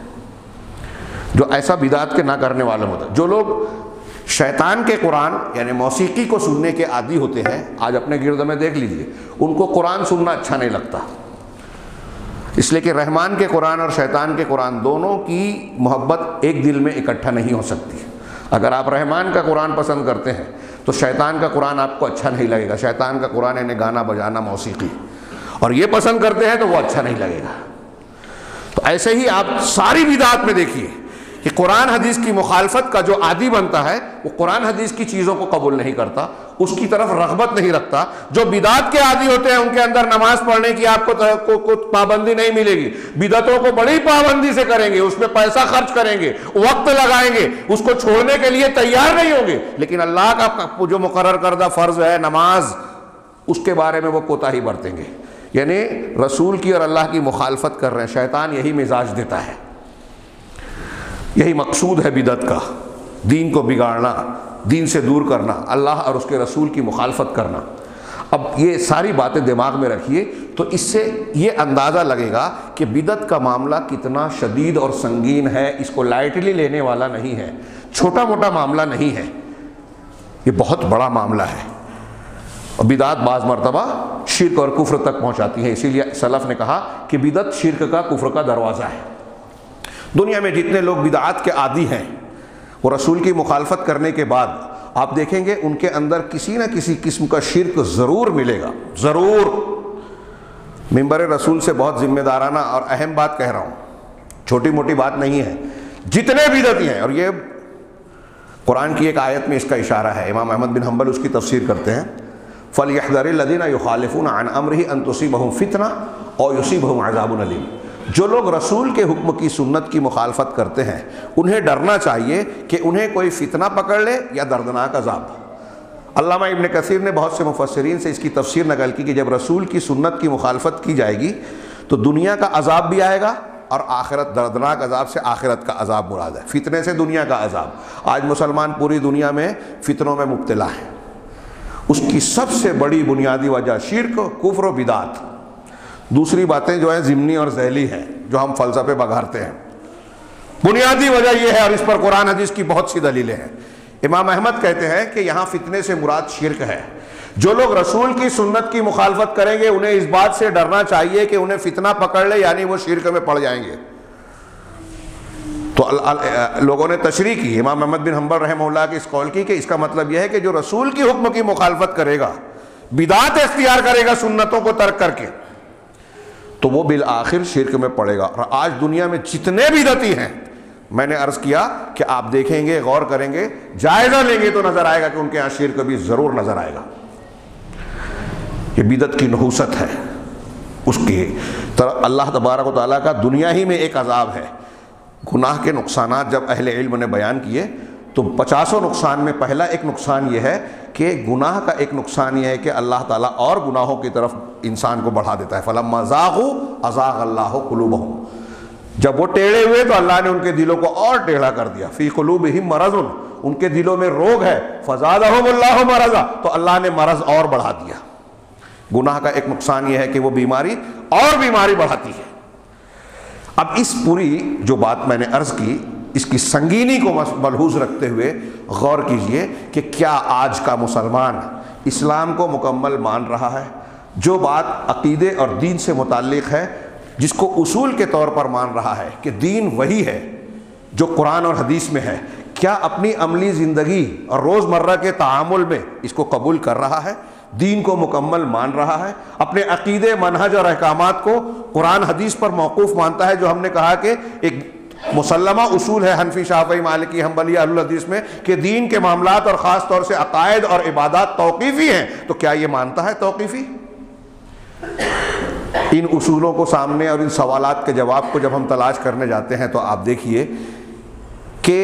جو ایسا بدعت کے نہ کرنے والوں میں ہوتا ہے۔ جو لوگ شیطان کے قرآن یعنی موسیقی کو سننے کے عادی ہوتے ہیں، آج اپنے گرد میں دیکھ لیجئے، ان کو قرآن سننا اچھا نہیں لگتا، اس لیے کہ رحمان کے قرآن اور شیطان کے قرآن دونوں کی محبت ایک دل میں اکٹھا نہیں ہو سکتی۔ اگر آپ رحمان کا قرآن پسند کرتے ہیں تو شیطان کا قرآن آپ کو اچھا نہیں لگے گا۔ شیطان کا قرآن یعنی گانا بجانا، موسیقی، اور یہ پسند کرتے ہیں تو وہ اچھا نہیں لگے گا۔ تو ایسے ہی آپ ساری بدعات میں دیکھیے کہ قرآن حدیث کی مخالفت کا جو عادی بنتا ہے وہ قرآن حدیث کی چیزوں کو قبول نہیں کرتا، اس کی طرف رغبت نہیں رکھتا۔ جو بدعات کے عادی ہوتے ہیں ان کے اندر نماز پڑھنے کی آپ کو پابندی نہیں ملے گی، بدعتوں کو بڑی پابندی سے کریں گے، اس میں پیسہ خرچ کریں گے، وقت لگائیں گے، اس کو چھوڑنے کے لیے تیار نہیں ہوں گے، لیکن اللہ کا جو مقرر کردہ فرض ہے نماز، اس کے بارے میں وہ کوتاہی برتیں گے، یعنی رسول کی اور اللہ کی مخالفت کر رہے ہیں۔ شیطان یہی مزاج دیتا ہے، یہی مقصود ہے بدعت کا، دین کو بگاڑنا، دین سے دور کرنا، اللہ اور اس کے رسول کی مخالفت کرنا۔ اب یہ ساری باتیں دماغ میں رکھیے تو اس سے یہ اندازہ لگے گا کہ بدعت کا معاملہ کتنا شدید اور سنگین ہے، اس کو لائٹلی لینے والا نہیں ہے، چھوٹا موٹا معاملہ نہیں ہے، یہ بہت بڑا معاملہ ہے۔ اور بدعت بعض مرتبہ شرک اور کفر تک پہنچاتی ہے، اسی لیے سلف نے کہا کہ بدعت شرک کا، کفر کا دروازہ ہے۔ دنیا میں جتنے لوگ بدعات کے عادی ہیں وہ رسول کی مخالفت کرنے کے بعد آپ دیکھیں گے ان کے اندر کسی نہ کسی قسم کا شرک ضرور ملے گا، ضرور۔ منبر رسول سے بہت ذمہ دارانہ اور اہم بات کہہ رہا ہوں، چھوٹی موٹی بات نہیں ہے۔ جتنے بدعتی ہیں، اور یہ قرآن کی ایک آیت میں اس کا اشارہ ہے، امام احمد بن حنبل اس کی تفسیر کرتے ہیں، فَلْيَحْذَرِ الَّذِينَ يُخَالِفُونَ عَنْ أَمْرِهِ أَن تُصِيبَهُمْ فِتْنَةٌ أَوْ يُصِيبَهُمْ عَذَابٌ أَلِيمٌ۔ جو لوگ رسول کے حکم کی، سنت کی مخالفت کرتے ہیں انہیں ڈرنا چاہیے کہ انہیں کوئی فتنہ پکڑ لے یا دردناک عذاب۔ علامہ ابن کثیر نے بہت سے مفسرین سے اس کی تفسیر نقل کی کہ جب رسول کی سنت کی مخالفت کی جائے گی تو دنیا کا عذاب بھی آئے گا اور آخرت، دردناک عذاب سے آخرت کا عذاب مراد ہے، فتنے سے دنیا کا عذاب۔ آج مسلمان پوری دنیا میں فتنوں میں مبتلا ہیں، اس کی سب سے بڑی بنیادی وجہ شرک، کفر و بدعت۔ دوسری باتیں جو ہیں ضمنی اور ذیلی ہیں جو ہم فلسفے بگارتے ہیں، بنیادی وجہ یہ ہے، اور اس پر قرآن حدیث کی بہت سی دلیلیں ہیں۔ امام احمد کہتے ہیں کہ یہاں فتنے سے مراد شرک ہے۔ جو لوگ رسول کی سنت کی مخالفت کریں گے انہیں اس بات سے ڈرنا چاہیے کہ انہیں فتنہ پکڑ لے، یعنی وہ شرک میں پڑ جائیں گے۔ تو لوگوں نے تشریح کی، امام احمد بن حنبل رحمہ اللہ کی اس قول کی کہ اس کا مطلب یہ ہے کہ جو رسول کی حکم کی مخالفت کرے گا، بدعت اختیار کرے گا سنتوں کو ترک کر کے، تو وہ بالآخر شرک میں پڑے گا۔ اور آج دنیا میں جتنے بدعتی ہیں، میں نے عرض کیا کہ آپ دیکھیں گے، غور کریں گے، جائزہ لیں گے تو نظر آئے گا کہ ان کے یہاں شرک بھی ضرور نظر آئے گا۔ یہ بدعت کی نحوست ہے، اس کی طرح اللہ تبارک و تعالیٰ کا دنیا ہی میں ایک عذاب ہے۔ گناہ کے نقصانات جب اہل علم نے بیان کیے تو 50 نقصان میں پہلا ایک نقصان یہ ہے کہ گناہ کا ایک نقصان یہ ہے کہ اللہ تعالیٰ اور گناہوں کی طرف انسان کو بڑھا دیتا ہے۔ فَلَمَّا زَاغُوا أَزَاغَ اللَّهُ قُلُوبَهُمْ، جب وہ ٹیڑھے ہوئے تو اللہ نے ان کے دلوں کو اور ٹیڑھا کر دیا۔ فِي قُلُوبِهِمْ مَرَضٌ، ان کے دلوں میں روگ ہے، فَزَادَهُمُ اللَّهُ مَرَضًا، تو اللہ نے مرض اور بڑھا دیا۔ گناہ کا ایک نقصان یہ ہے کہ وہ بیماری اور بیماری بڑھاتی ہے۔ اب اس پوری جو بات میں نے عرض کی، اس کی سنگینی کو ملحوظ رکھتے ہوئے غور کیجئے کہ کیا آج کا مسلمان اسلام کو مکمل مان رہا ہے؟ جو بات عقیدے اور دین سے متعلق ہے، جس کو اصول کے طور پر مان رہا ہے کہ دین وہی ہے جو قرآن اور حدیث میں ہے، کیا اپنی عملی زندگی اور روزمرہ کے تعامل میں اس کو قبول کر رہا ہے؟ دین کو مکمل مان رہا ہے؟ اپنے عقیدے، منہج اور احکامات کو قرآن حدیث پر موقوف مانتا ہے، جو ہم نے کہا کہ ایک مسلمہ اصول ہے حنفی، شافعی، مالکی، حنبلی، اہل الحدیث میں کہ دین کے معاملات اور خاص طور سے عقائد اور عبادات توقیفی ہیں، تو کیا یہ مانتا ہے توقیفی؟ ان اصولوں کو سامنے اور ان سوالات کے جواب کو جب ہم تلاش کرنے جاتے ہیں تو آپ دیکھیے کہ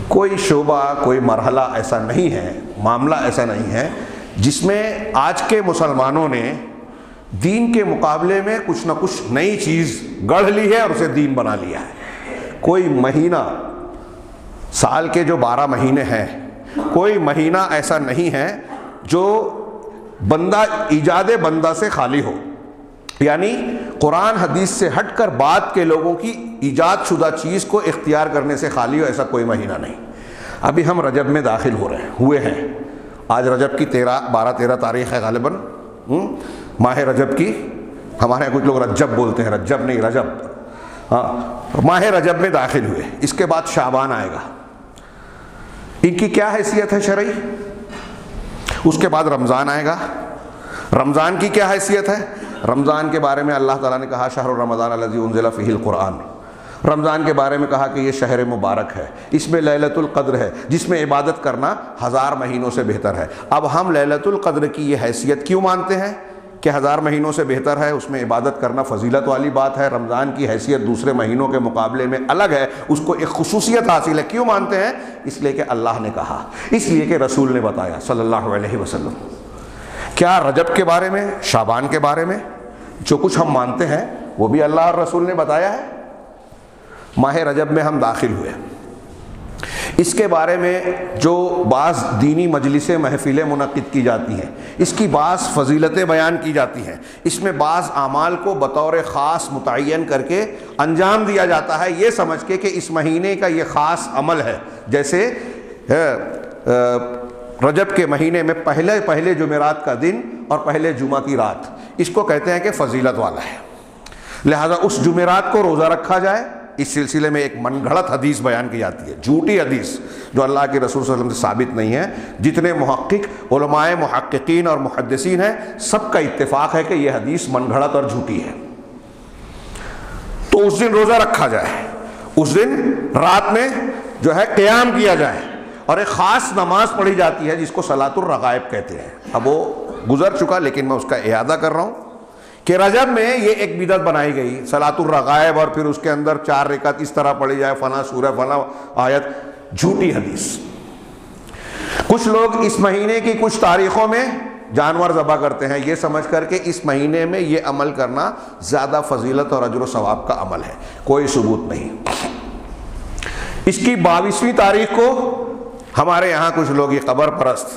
کوئی شعبہ، کوئی مرحلہ ایسا نہیں ہے، معاملہ ایسا نہیں ہے جس میں آج کے مسلمانوں نے دین کے مقابلے میں کچھ نہ کچھ نئی چیز گڑھ لی ہے اور اسے دین بنا لیا ہے۔ کوئی مہینہ، سال کے جو 12 مہینے ہیں، کوئی مہینہ ایسا نہیں ہے جو بندہ ایجاد بندہ سے خالی ہو، یعنی قرآن حدیث سے ہٹ کر بعد کے لوگوں کی ایجاد شدہ چیز کو اختیار کرنے سے خالی ہو، ایسا کوئی مہینہ نہیں۔ ابھی ہم رجب میں داخل ہوئے ہیں، آج رجب کی 12-13 تاریخ ہے غالباً، ماہ رجب کی، ہمارے یہاں کچھ لوگ رجب بولتے ہیں، رجب نہیں رجب، ہاں، ماہ رجب میں داخل ہوئے۔ اس کے بعد شعبان آئے گا، ان کی کیا حیثیت ہے شرعی؟ اس کے بعد رمضان آئے گا، رمضان کی کیا حیثیت ہے؟ رمضان کے بارے میں اللہ تعالیٰ نے کہا شہر رمضان الذی انزل فیہ القرآن، رمضان کے بارے میں کہا کہ یہ شہر مبارک ہے، اس میں لیلۃ القدر ہے، جس میں عبادت کرنا 1000 مہینوں سے بہتر ہے۔ اب ہم لیلۃ القدر کی یہ حیثیت کیوں مانتے ہیں کہ 1000 مہینوں سے بہتر ہے، اس میں عبادت کرنا فضیلت والی بات ہے، رمضان کی حیثیت دوسرے مہینوں کے مقابلے میں الگ ہے، اس کو ایک خصوصیت حاصل ہے؟ کیوں مانتے ہیں؟ اس لیے کہ اللہ نے کہا، اس لیے کہ رسول نے بتایا صلی اللہ علیہ وسلم۔ کیا رجب کے بارے میں، شعبان کے بارے میں جو کچھ ہم مانتے ہیں وہ بھی اللہ اور رسول نے بتایا ہے؟ ماہ رجب میں ہم داخل ہوئے، اس کے بارے میں جو بعض دینی مجلسیں، محفلیں منعقد کی جاتی ہیں، اس کی بعض فضیلتیں بیان کی جاتی ہیں، اس میں بعض اعمال کو بطور خاص متعین کر کے انجام دیا جاتا ہے، یہ سمجھ کے کہ اس مہینے کا یہ خاص عمل ہے۔ جیسے رجب کے مہینے میں پہلے جمعرات کا دن اور پہلے جمعہ کی رات، اس کو کہتے ہیں کہ فضیلت والا ہے، لہذا اس جمعرات کو روزہ رکھا جائے۔ اس سلسلے میں ایک من گھڑت حدیث بیان کی جاتی ہے، جھوٹی حدیث جو اللہ کے رسول صلی اللہ علیہ وسلم سے ثابت نہیں ہے۔ جتنے محقق، علماء، محققین اور محدثین ہیں، سب کا اتفاق ہے کہ یہ حدیث من گھڑت اور جھوٹی ہے۔ تو اس دن روزہ رکھا جائے، اس دن رات میں جو ہے قیام کیا جائے، اور ایک خاص نماز پڑھی جاتی ہے جس کو صلاۃ الرغائب کہتے ہیں۔ اب وہ گزر چکا لیکن میں اس کا اعادہ کر رہا ہوں کہ رجب میں یہ ایک بدعت بنائی گئی، صلاۃ الرغائب، اور پھر اس کے اندر 4 رکعت اس طرح پڑھی جائے، فلاں سورہ، فلاں آیت، جھوٹی حدیث۔ کچھ لوگ اس مہینے کی کچھ تاریخوں میں جانور ذبح کرتے ہیں، یہ سمجھ کر کہ اس مہینے میں یہ عمل کرنا زیادہ فضیلت اور اجر و ثواب کا عمل ہے، کوئی ثبوت نہیں۔ اس کی 22ویں تاریخ کو ہمارے یہاں کچھ لوگ یہ قبر پرست،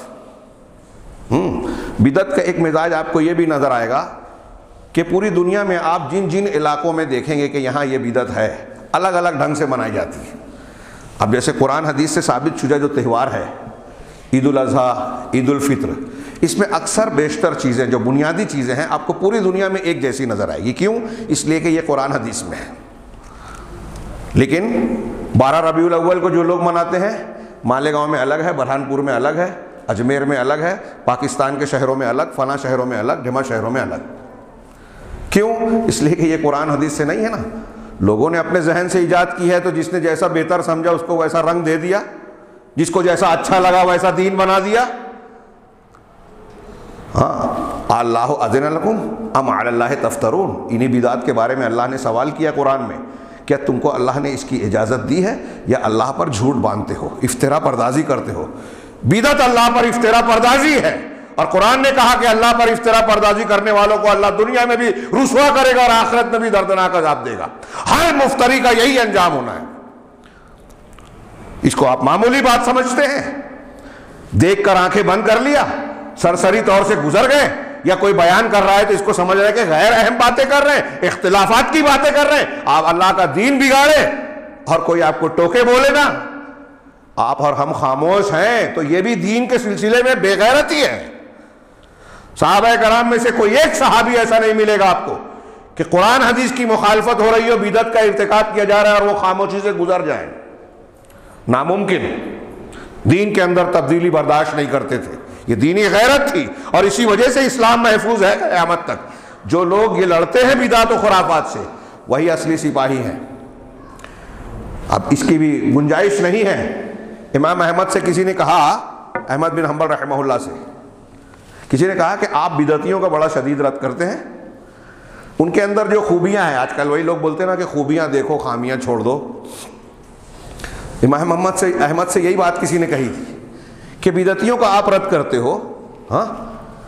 بدعت کا ایک مزاج آپ کو یہ بھی نظر آئے گا کہ پوری دنیا میں آپ جن جن علاقوں میں دیکھیں گے کہ یہاں یہ بدعت ہے، الگ الگ ڈھنگ سے منائی جاتی ہے۔ اب جیسے قرآن حدیث سے ثابت شدہ جو تہوار ہے، عید الاضحیٰ، عید الفطر، اس میں اکثر بیشتر چیزیں جو بنیادی چیزیں ہیں آپ کو پوری دنیا میں ایک جیسی نظر آئے گی۔ کیوں؟ اس لیے کہ یہ قرآن حدیث میں ہے۔ لیکن 12 ربیع الاول کو جو لوگ مناتے ہیں، مالیگاؤں میں الگ ہے، برہان پور میں الگ ہے، اجمیر میں الگ ہے، پاکستان کے شہروں میں الگ، فلاں شہروں میں الگ، ڈھیما شہروں میں الگ۔ کیوں؟ اس لیے کہ یہ قرآن حدیث سے نہیں ہے نا، لوگوں نے اپنے ذہن سے ایجاد کی ہے، تو جس نے جیسا بہتر سمجھا اس کو ویسا رنگ دے دیا، جس کو جیسا اچھا لگا ویسا دین بنا دیا۔ ہاں، اللہ اذن لکم ام علی اللہ تفترون، انہی بدعات کے بارے میں اللہ نے سوال کیا قرآن میں، کیا تم کو اللہ نے اس کی اجازت دی ہے یا اللہ پر جھوٹ باندھتے ہو، افترا پردازی کرتے ہو؟ بدعت اللہ پر افترا پردازی ہے، اور قرآن نے کہا کہ اللہ پر افترا پردازی کرنے والوں کو اللہ دنیا میں بھی رسوا کرے گا اور آخرت میں بھی دردناک عذاب دے گا۔ ہر مفتری کا یہی انجام ہونا ہے۔ اس کو آپ معمولی بات سمجھتے ہیں، دیکھ کر آنکھیں بند کر لیا، سرسری طور سے گزر گئے، یا کوئی بیان کر رہا ہے تو اس کو سمجھ رہے ہیں کہ غیر اہم باتیں کر رہے ہیں، اختلافات کی باتیں کر رہے ہیں، آپ اللہ کا دین بگاڑے اور کوئی آپ کو ٹوکے بولے نا، آپ اور ہم خاموش ہیں تو یہ بھی دین کے سلسلے میں بے غیرتی ہے۔ صحابہ کرام میں سے کوئی ایک صحابی ایسا نہیں ملے گا آپ کو کہ قرآن حدیث کی مخالفت ہو رہی ہو، بدعت کا ارتکاب کیا جا رہا ہے اور وہ خاموشی سے گزر جائیں، ناممکن۔ دین کے اندر تبدیلی برداشت نہیں کرتے تھے، یہ دینی غیرت تھی، اور اسی وجہ سے اسلام محفوظ ہے قیامت تک۔ جو لوگ یہ لڑتے ہیں بدعت و خرافات سے، وہی اصلی سپاہی ہیں۔ اب اس کی بھی گنجائش نہیں ہے۔ امام احمد سے کسی نے کہا، احمد بن حنبل رحمہ اللہ سے کسی نے کہا کہ آپ بدعتیوں کا بڑا شدید رد کرتے ہیں، ان کے اندر جو خوبیاں ہیں، آج کل وہی لوگ بولتے ہیں نا کہ خوبیاں دیکھو خامیاں چھوڑ دو۔ امام احمد سے یہی بات کسی نے کہی تھی کہ بدعتیوں کا آپ رد کرتے ہو، ہاں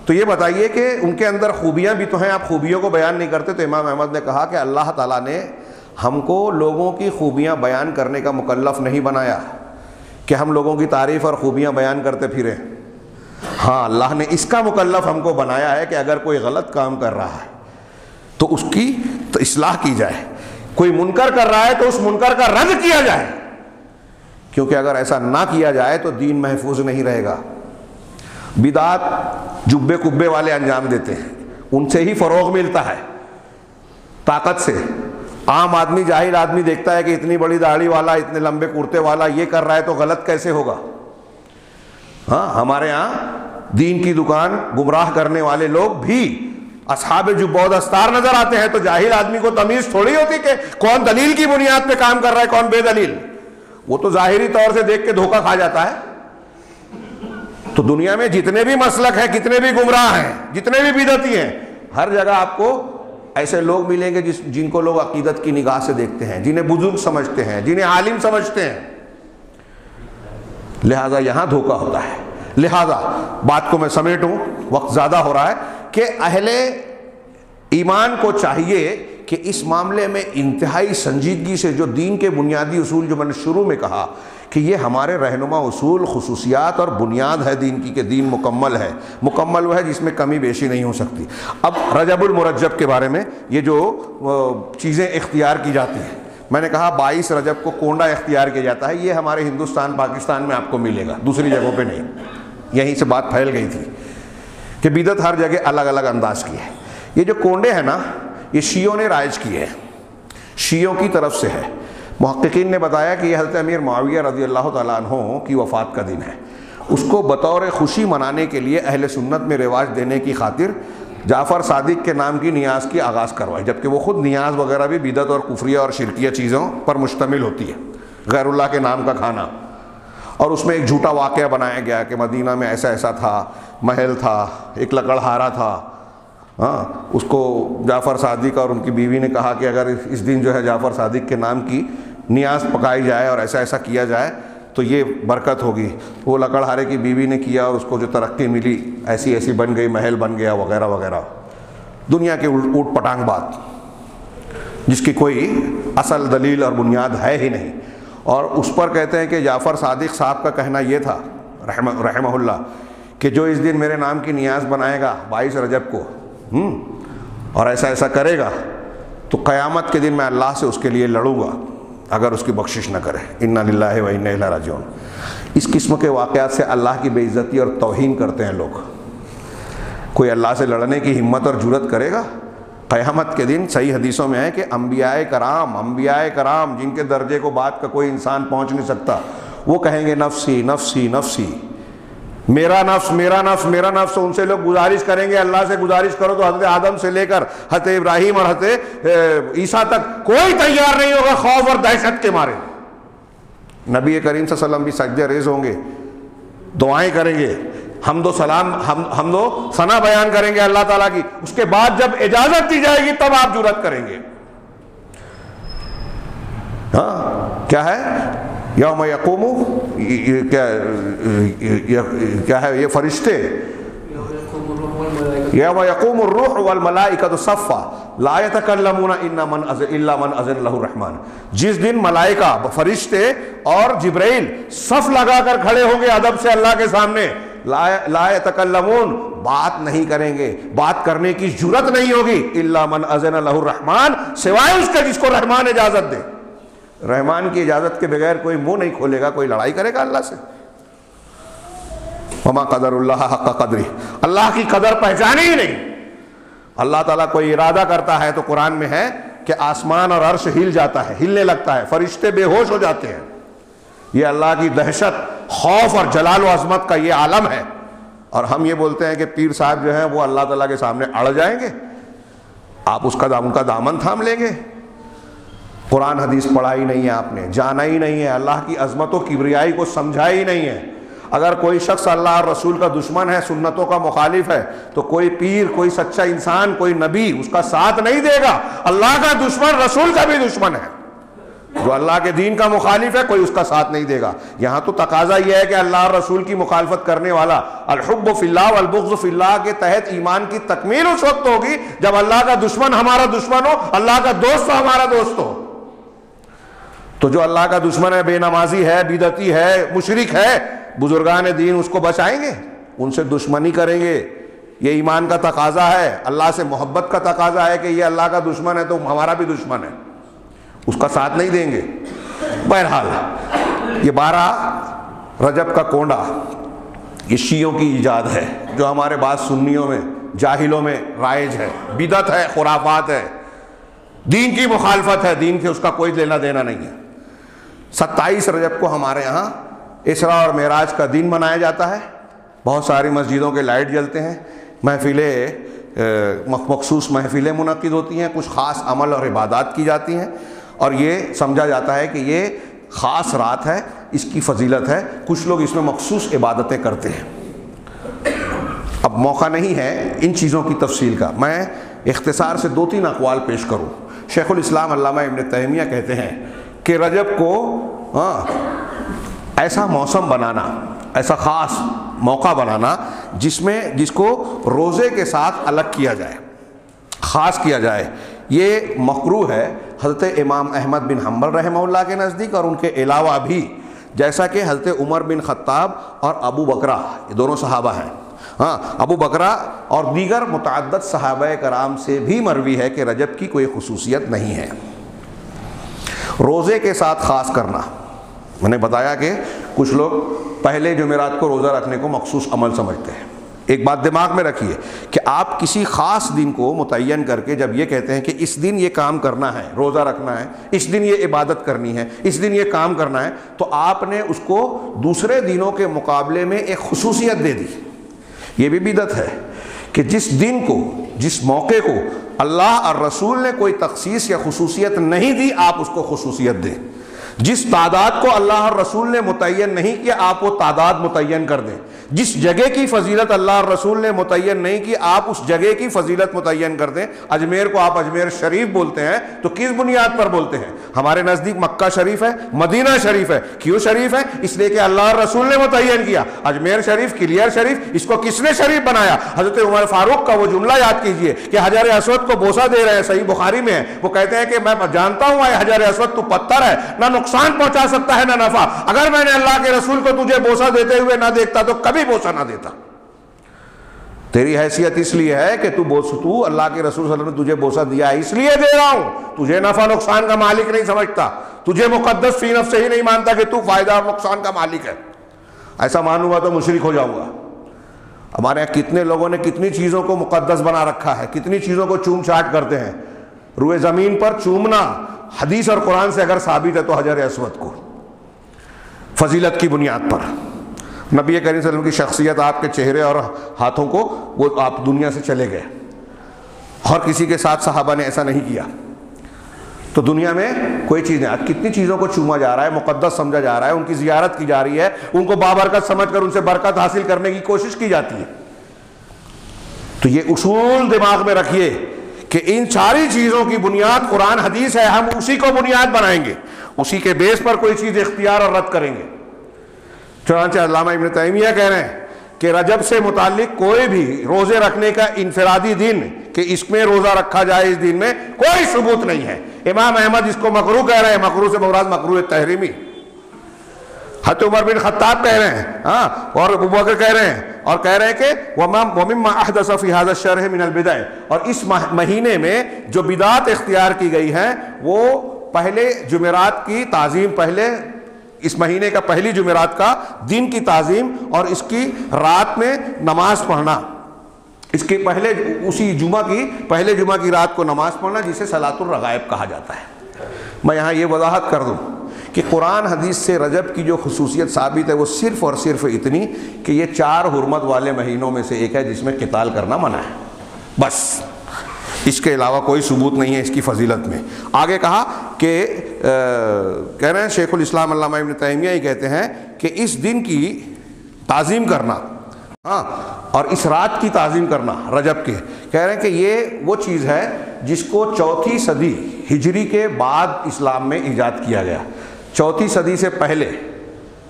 تو یہ بتائیے کہ ان کے اندر خوبیاں بھی تو ہیں، آپ خوبیوں کو بیان نہیں کرتے۔ تو امام احمد نے کہا کہ اللہ تعالیٰ نے ہم کو لوگوں کی خوبیاں بیان کرنے کا مکلف نہیں بنایا کہ ہم لوگوں کی تعریف اور خوبیاں بیان کرتے پھریں۔ ہاں، اللہ نے اس کا مکلف ہم کو بنایا ہے کہ اگر کوئی غلط کام کر رہا ہے تو اس کی تو اصلاح کی جائے، کوئی منکر کر رہا ہے تو اس منکر کا رد کیا جائے، کیونکہ اگر ایسا نہ کیا جائے تو دین محفوظ نہیں رہے گا۔ بدعات جبے کبے والے انجام دیتے ہیں، ان سے ہی فروغ ملتا ہے طاقت سے۔ عام آدمی، جاہل آدمی دیکھتا ہے کہ اتنی بڑی داڑھی والا، اتنے لمبے کرتے والا یہ کر رہا ہے تو غلط کیسے ہوگا؟ ہاں، ہمارے ہاں دین کی دکان گمراہ کرنے والے لوگ بھی اصحاب جبہ و دستار نظر آتے ہیں، تو جاہل آدمی کو تمیز تھوڑی ہوتی کہ کون دلیل کی بنیاد پہ کام کر رہا ہے، کون بے دلیل۔ وہ تو ظاہری طور سے دیکھ کے دھوکہ کھا جاتا ہے۔ تو دنیا میں جتنے بھی مسلک ہیں، کتنے بھی گمراہ ہیں، جتنے بھی بدعتی ہیں، ہر جگہ آپ کو ایسے لوگ ملیں گے جن کو لوگ عقیدت کی نگاہ سے دیکھتے ہیں، جنہیں بزرگ سمجھتے ہیں، جنہیں عالم سمجھتے ہیں۔ لہذا یہاں دھوکہ ہوتا ہے۔ لہذا بات کو میں سمیٹوں، وقت زیادہ ہو رہا ہے، کہ اہل ایمان کو چاہیے کہ اس معاملے میں انتہائی سنجیدگی سے جو دین کے بنیادی اصول، جو میں نے شروع میں کہا کہ یہ ہمارے رہنما اصول، خصوصیات اور بنیاد ہے دین کی، کہ دین مکمل ہے۔ مکمل وہ ہے جس میں کمی بیشی نہیں ہو سکتی۔ اب رجب المرجب کے بارے میں یہ جو چیزیں اختیار کی جاتی ہیں، میں نے کہا 22 رجب کو کونڈا اختیار کیا جاتا ہے، یہ ہمارے ہندوستان پاکستان میں آپ کو ملے گا، دوسری جگہوں پہ نہیں۔ یہیں سے بات پھیل گئی تھی کہ بدعت ہر جگہ الگ الگ انداز کی ہے۔ یہ جو کونڈے ہیں نا، یہ شیعوں نے رائج کیے ہیں، شیعوں کی طرف سے ہے۔ محققین نے بتایا کہ یہ حضرت امیر معاویہ رضی اللہ تعالیٰ عنہ کی وفات کا دن ہے، اس کو بطور خوشی منانے کے لیے اہل سنت میں رواج دینے کی خاطر جعفر صادق کے نام کی نیاز کی آغاز کروائی، جبکہ وہ خود نیاز وغیرہ بھی بدعت اور کفریہ اور شرکیہ چیزوں پر مشتمل ہوتی ہے، غیر اللہ کے نام کا کھانا۔ اور اس میں ایک جھوٹا واقعہ بنایا گیا کہ مدینہ میں ایسا ایسا تھا، محل تھا، ایک لکڑہارا تھا، ہاں اس کو جعفر صادق اور ان کی بیوی نے کہا کہ اگر اس دن جو ہے جعفر صادق کے نام کی نیاز پکائی جائے اور ایسا ایسا کیا جائے تو یہ برکت ہوگی۔ وہ لکڑہارے کی بیوی نے کیا اور اس کو جو ترقی ملی، ایسی ایسی بن گئی، محل بن گیا وغیرہ وغیرہ، دنیا کے اوٹ پٹانگ بات جس کی کوئی اصل دلیل اور بنیاد ہے ہی نہیں۔ اور اس پر کہتے ہیں کہ جعفر صادق صاحب کا کہنا یہ تھا رحمہ اللہ کہ جو اس دن میرے نام کی نیاز بنائے گا 22 رجب کو اور ایسا ایسا کرے گا تو قیامت کے دن میں اللہ سے اس کے لیے لڑوں گا اگر اس کی بخشش نہ کرے۔ انا للہ و انا الیہ راجعون۔ اس قسم کے واقعات سے اللہ کی بے عزتی اور توہین کرتے ہیں لوگ۔ کوئی اللہ سے لڑنے کی ہمت اور جرأت کرے گا؟ قیامت کے دن صحیح حدیثوں میں ہے کہ انبیاء کرام جن کے درجے کو بات کا کوئی انسان پہنچ نہیں سکتا، وہ کہیں گے نفسی نفسی نفسی، میرا نفس میرا نفس میرا نفس۔ ان سے لوگ گزارش کریں گے، اللہ سے گزارش کرو، تو حضرت آدم سے لے کر حضرت ابراہیم اور حضرت عیسیٰ تک کوئی تیار نہیں ہوگا، خوف اور دہشت کے مارے۔ نبی کریم صلی اللہ علیہ وسلم بھی سجدے ریز ہوں گے، دعائیں کریں گے، حمد و ثنا بیان کریں گے اللہ تعالیٰ کی۔ اس کے بعد جب اجازت دی جائے گی تب آپ جرأت کریں گے۔ ہاں کیا ہے؟ یوم یقوم، کیا ہے یہ فرشتے، یوم یقوم الروح والملائکۃ صفا لا یتکلمون الا من اذن له الرحمن۔ جس دن ملائکہ، فرشتے اور جبرائیل صف لگا کر کھڑے ہوں گے ادب سے اللہ کے سامنے، لا یتکلمون، بات نہیں کریں گے، بات کرنے کی جرت نہیں ہوگی، الا من اذن لہ الرحمن، سوائے اس کے جس کو رحمان اجازت دے۔ رحمان کی اجازت کے بغیر کوئی منہ نہیں کھولے گا، کوئی لڑائی کرے گا اللہ سے۔ وما قدر اللہ حق قدرہ، اللہ کی قدر پہچانی ہی نہیں۔ اللہ تعالیٰ کوئی ارادہ کرتا ہے تو قرآن میں ہے کہ آسمان اور عرش ہل جاتا ہے، ہلنے لگتا ہے، فرشتے بے ہوش ہو جاتے ہیں۔ یہ اللہ کی دہشت، خوف اور جلال و عظمت کا یہ عالم ہے، اور ہم یہ بولتے ہیں کہ پیر صاحب جو ہیں وہ اللہ تعالیٰ کے سامنے اڑ جائیں گے، آپ ان کا دامن تھام لیں گے۔ قرآن حدیث پڑھا ہی نہیں ہے آپ نے، جانا ہی نہیں ہے، اللہ کی عظمت و کبریائی کو سمجھا ہی نہیں ہے۔ اگر کوئی شخص اللہ اور رسول کا دشمن ہے، سنتوں کا مخالف ہے، تو کوئی پیر، کوئی سچا انسان، کوئی نبی اس کا ساتھ نہیں دے گا۔ اللہ کا دشمن رسول کا بھی دشمن ہے، جو اللہ کے دین کا مخالف ہے کوئی اس کا ساتھ نہیں دے گا۔ یہاں تو تقاضا یہ ہے کہ اللہ اور رسول کی مخالفت کرنے والا، الحب فی اللہ والبغض فی اللہ کے تحت ایمان کی تکمیل اس وقت ہوگی جب اللہ کا دشمن ہمارا دشمن ہو، اللہ کا دوست ہمارا دوست ہو۔ تو جو اللہ کا دشمن ہے، بے نمازی ہے، بدعتی ہے، مشرک ہے، بزرگان دین اس کو بچائیں گے، ان سے دشمنی کریں گے۔ یہ ایمان کا تقاضا ہے، اللہ سے محبت کا تقاضا ہے کہ یہ اللہ کا دشمن ہے تو ہمارا بھی دشمن ہے، اس کا ساتھ نہیں دیں گے۔ بہرحال یہ 12 رجب کا کونڈا یہ شیعوں کی ایجاد ہے، جو ہمارے بعض سنیوں میں، جاہلوں میں رائج ہے، بدعت ہے، خرافات ہے، دین کی مخالفت ہے، دین سے اس کا کوئی لینا دینا نہیں ہے۔ 27 رجب کو ہمارے ہاں اسراء اور معراج کا دن منایا جاتا ہے، بہت ساری مسجدوں کے لائٹ جلتے ہیں، مخصوص محفلیں منعقد ہوتی ہیں، کچھ خاص عمل اور عبادات کی جاتی ہیں، اور یہ سمجھا جاتا ہے کہ یہ خاص رات ہے، اس کی فضیلت ہے، کچھ لوگ اس میں مخصوص عبادتیں کرتے ہیں۔ اب موقع نہیں ہے ان چیزوں کی تفصیل کا، میں اختصار سے 2-3 اقوال پیش کروں۔ شیخ الاسلام علامہ ابن تیمیہ کہتے ہیں کہ رجب کو ایسا موسم بنانا، ایسا خاص موقع بنانا جس کو روزے کے ساتھ الگ کیا جائے، خاص کیا جائے، یہ مکروہ ہے حضرت امام احمد بن حنبل رحمہ اللہ کے نزدیک، اور ان کے علاوہ بھی، جیسا کہ حضرت عمر بن خطاب اور ابو بکرہ، یہ دونوں صحابہ ہیں، ابو بکرہ اور دیگر متعدد صحابہ کرام سے بھی مروی ہے کہ رجب کی کوئی خصوصیت نہیں ہے۔ روزے کے ساتھ خاص کرنا، میں نے بتایا کہ کچھ لوگ پہلے جمعرات کو روزہ رکھنے کو مخصوص عمل سمجھتے ہیں۔ ایک بات دماغ میں رکھیے کہ آپ کسی خاص دن کو متعین کر کے جب یہ کہتے ہیں کہ اس دن یہ کام کرنا ہے، روزہ رکھنا ہے، اس دن یہ عبادت کرنی ہے، اس دن یہ کام کرنا ہے، تو آپ نے اس کو دوسرے دنوں کے مقابلے میں ایک خصوصیت دے دی۔ یہ بھی بدعت ہے کہ جس دن کو، جس موقع کو اللہ اور رسول نے کوئی تخصیص یا خصوصیت نہیں دی، آپ اس کو خصوصیت دیں۔ جس تعداد کو اللہ اور رسول نے متعین نہیں کیا، آپ وہ تعداد متعین کر دیں۔ جس جگہ کی فضیلت اللہ اور رسول نے متعین نہیں کی، آپ اس جگہ کی فضیلت متعین کر دیں۔ اجمیر کو آپ اجمیر شریف بولتے ہیں تو کس بنیاد پر بولتے ہیں؟ ہمارے نزدیک مکہ شریف ہے، مدینہ شریف ہے۔ کیوں شریف ہے؟ اس لیے کہ اللہ اور رسول نے متعین کیا۔ اجمیر شریف، کلیئر شریف، اس کو کس نے شریف بنایا؟ حضرت عمر فاروق کا وہ جملہ یاد کیجئے کہ حجر اسود کو بوسہ دے رہے ہیں، صحیح بخاری میں ہے، وہ کہتے ہیں کہ میں جانتا ہوں اے حجر اسود تو پتھر ہے، نہ نقصان پہنچا سکتا ہے نہ نفع، اگر میں نے اللہ کے رسول کو تجھے بوسہ دیتے ہوئے نہ دیکھتا تو کبھی بوسہ نہ دیتا۔ تیری حیثیت اس لیے ہے کہ تو اللہ کے رسول صلی اللہ علیہ وسلم نے تجھے بوسہ دیا ہے، اس لیے دے رہا ہوں، تجھے نفع نقصان کا مالک نہیں سمجھتا، تجھے مقدس فی نفس سے ہی نہیں مانتا کہ تو فائدہ اور نقصان کا مالک ہے۔ ایسا مانوں گا تو مشرک ہو جاؤں گا۔ ہمارے یہاں کتنے لوگوں نے کتنی چیزوں کو مقدس بنا رکھا ہے، کتنی چیزوں کو چوم چاٹ کرتے ہیں۔ روئے زمین پر چومنا حدیث اور قرآن سے اگر ثابت ہے تو حجر اسود کو فضیلت کی بنیاد پر۔ نبی کریم صلی اللہ علیہ وسلم کی شخصیت، آپ کے چہرے اور ہاتھوں کو، وہ آپ دنیا سے چلے گئے، اور کسی کے ساتھ صحابہ نے ایسا نہیں کیا۔ تو دنیا میں کوئی چیز نہیں، کتنی چیزوں کو چوما جا رہا ہے، مقدس سمجھا جا رہا ہے، ان کی زیارت کی جا رہی ہے، ان کو بابرکت سمجھ کر ان سے برکت حاصل کرنے کی کوشش کی جاتی ہے۔ تو یہ اصول دماغ میں رکھیے کہ ان ساری چیزوں کی بنیاد قرآن حدیث ہے، ہم اسی کو بنیاد بنائیں گے، اسی کے بیس پر کوئی چیز اختیار اور رد کریں گے۔ چنانچہ علامہ ابن تیمیہ کہہ رہے ہیں کہ رجب سے متعلق کوئی بھی روزے رکھنے کا انفرادی دن کہ اس میں روزہ رکھا جائے، اس دن میں کوئی ثبوت نہیں ہے۔ امام احمد اس کو مکروہ کہہ رہے ہیں، مکروہ سے مراد مکروہ تحریمی۔ حضرت عمر بن خطاب کہہ رہے ہیں، ہاں، اور ابو بکر کہہ رہے ہیں، اور کہہ رہے ہیں کہ وَمِمَّا أَحْدَثَ فِي هَذَا الشَّهْرِ مِنَ الْبِدَعِ، اور اس مہینے میں جو بدعات اختیار کی گئی ہیں وہ پہلے جمعرات کی تعظیم، پہلے اس مہینے کا پہلی جمعرات کا دن کی تعظیم، اور اس کی رات میں نماز پڑھنا، اس کے پہلے اسی پہلے جمعہ کی رات کو نماز پڑھنا، جسے صلاۃ الرغائب کہا جاتا ہے۔ میں یہاں یہ وضاحت کر دوں کہ قرآن حدیث سے رجب کی جو خصوصیت ثابت ہے وہ صرف اور صرف اتنی کہ یہ 4 حرمت والے مہینوں میں سے ایک ہے جس میں قتال کرنا منع ہے، بس، اس کے علاوہ کوئی ثبوت نہیں ہے اس کی فضیلت میں۔ آگے کہا کہ کہہ رہے ہیں شیخ الاسلام علامہ ابن تیمیہ ہی کہتے ہیں کہ اس دن کی تعظیم کرنا، ہاں، اور اس رات کی تعظیم کرنا رجب کے، کہہ رہے ہیں کہ یہ وہ چیز ہے جس کو 4 صدی ہجری کے بعد اسلام میں ایجاد کیا گیا۔ 4 صدی سے پہلے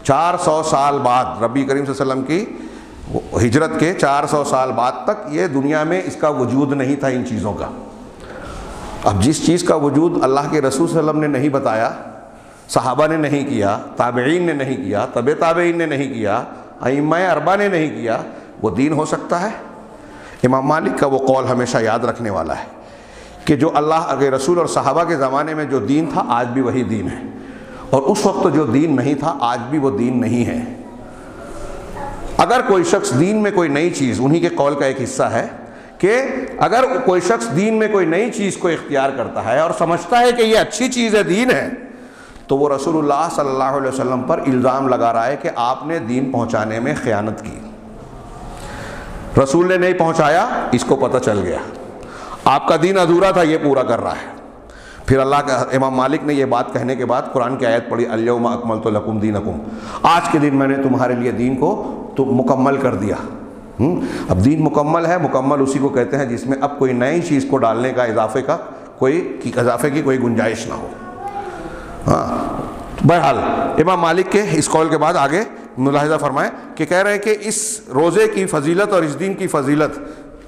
400 سال بعد، نبی کریم صلی اللہ علیہ وسلم کی ہجرت کے 400 سال بعد تک یہ دنیا میں اس کا وجود نہیں تھا ان چیزوں کا۔ اب جس چیز کا وجود اللہ کے رسول صلی اللہ علیہ وسلم نے نہیں بتایا، صحابہ نے نہیں کیا، تابعین نے نہیں کیا، تبع تابعین نے نہیں کیا، ائمہ اربعہ نے نہیں کیا، وہ دین ہو سکتا ہے؟ امام مالک کا وہ قول ہمیشہ یاد رکھنے والا ہے کہ جو اللہ کے رسول اور صحابہ کے زمانے میں جو دین تھا آج بھی وہی دین ہے، اور اس وقت جو دین نہیں تھا آج بھی وہ دین نہیں ہے۔ اگر کوئی شخص دین میں کوئی نئی چیز، انہی کے قول کا ایک حصہ ہے کہ اگر کوئی شخص دین میں کوئی نئی چیز کو اختیار کرتا ہے اور سمجھتا ہے کہ یہ اچھی چیز ہے، دین ہے، تو وہ رسول اللہ صلی اللہ علیہ وسلم پر الزام لگا رہا ہے کہ آپ نے دین پہنچانے میں خیانت کی۔ رسول نے نہیں پہنچایا، اس کو پتہ چل گیا، آپ کا دین ادھورا تھا، یہ پورا کر رہا ہے۔ پھر اللہ کا امام مالک نے یہ بات کہنے کے بعد قرآن کی آیت پڑھی، الیوم اکملت لکم دینکم، آج کے دن میں نے تمہارے لیے دین کو تو مکمل کر دیا۔ اب دین مکمل ہے، مکمل اسی کو کہتے ہیں جس میں اب کوئی نئی چیز کو ڈالنے کا، اضافے کی کوئی گنجائش نہ ہو۔ ہاں، بہرحال امام مالک کے اس قول کے بعد آگے ملاحظہ فرمائیں کہ کہہ رہے ہیں کہ اس روزے کی فضیلت اور اس دن کی فضیلت،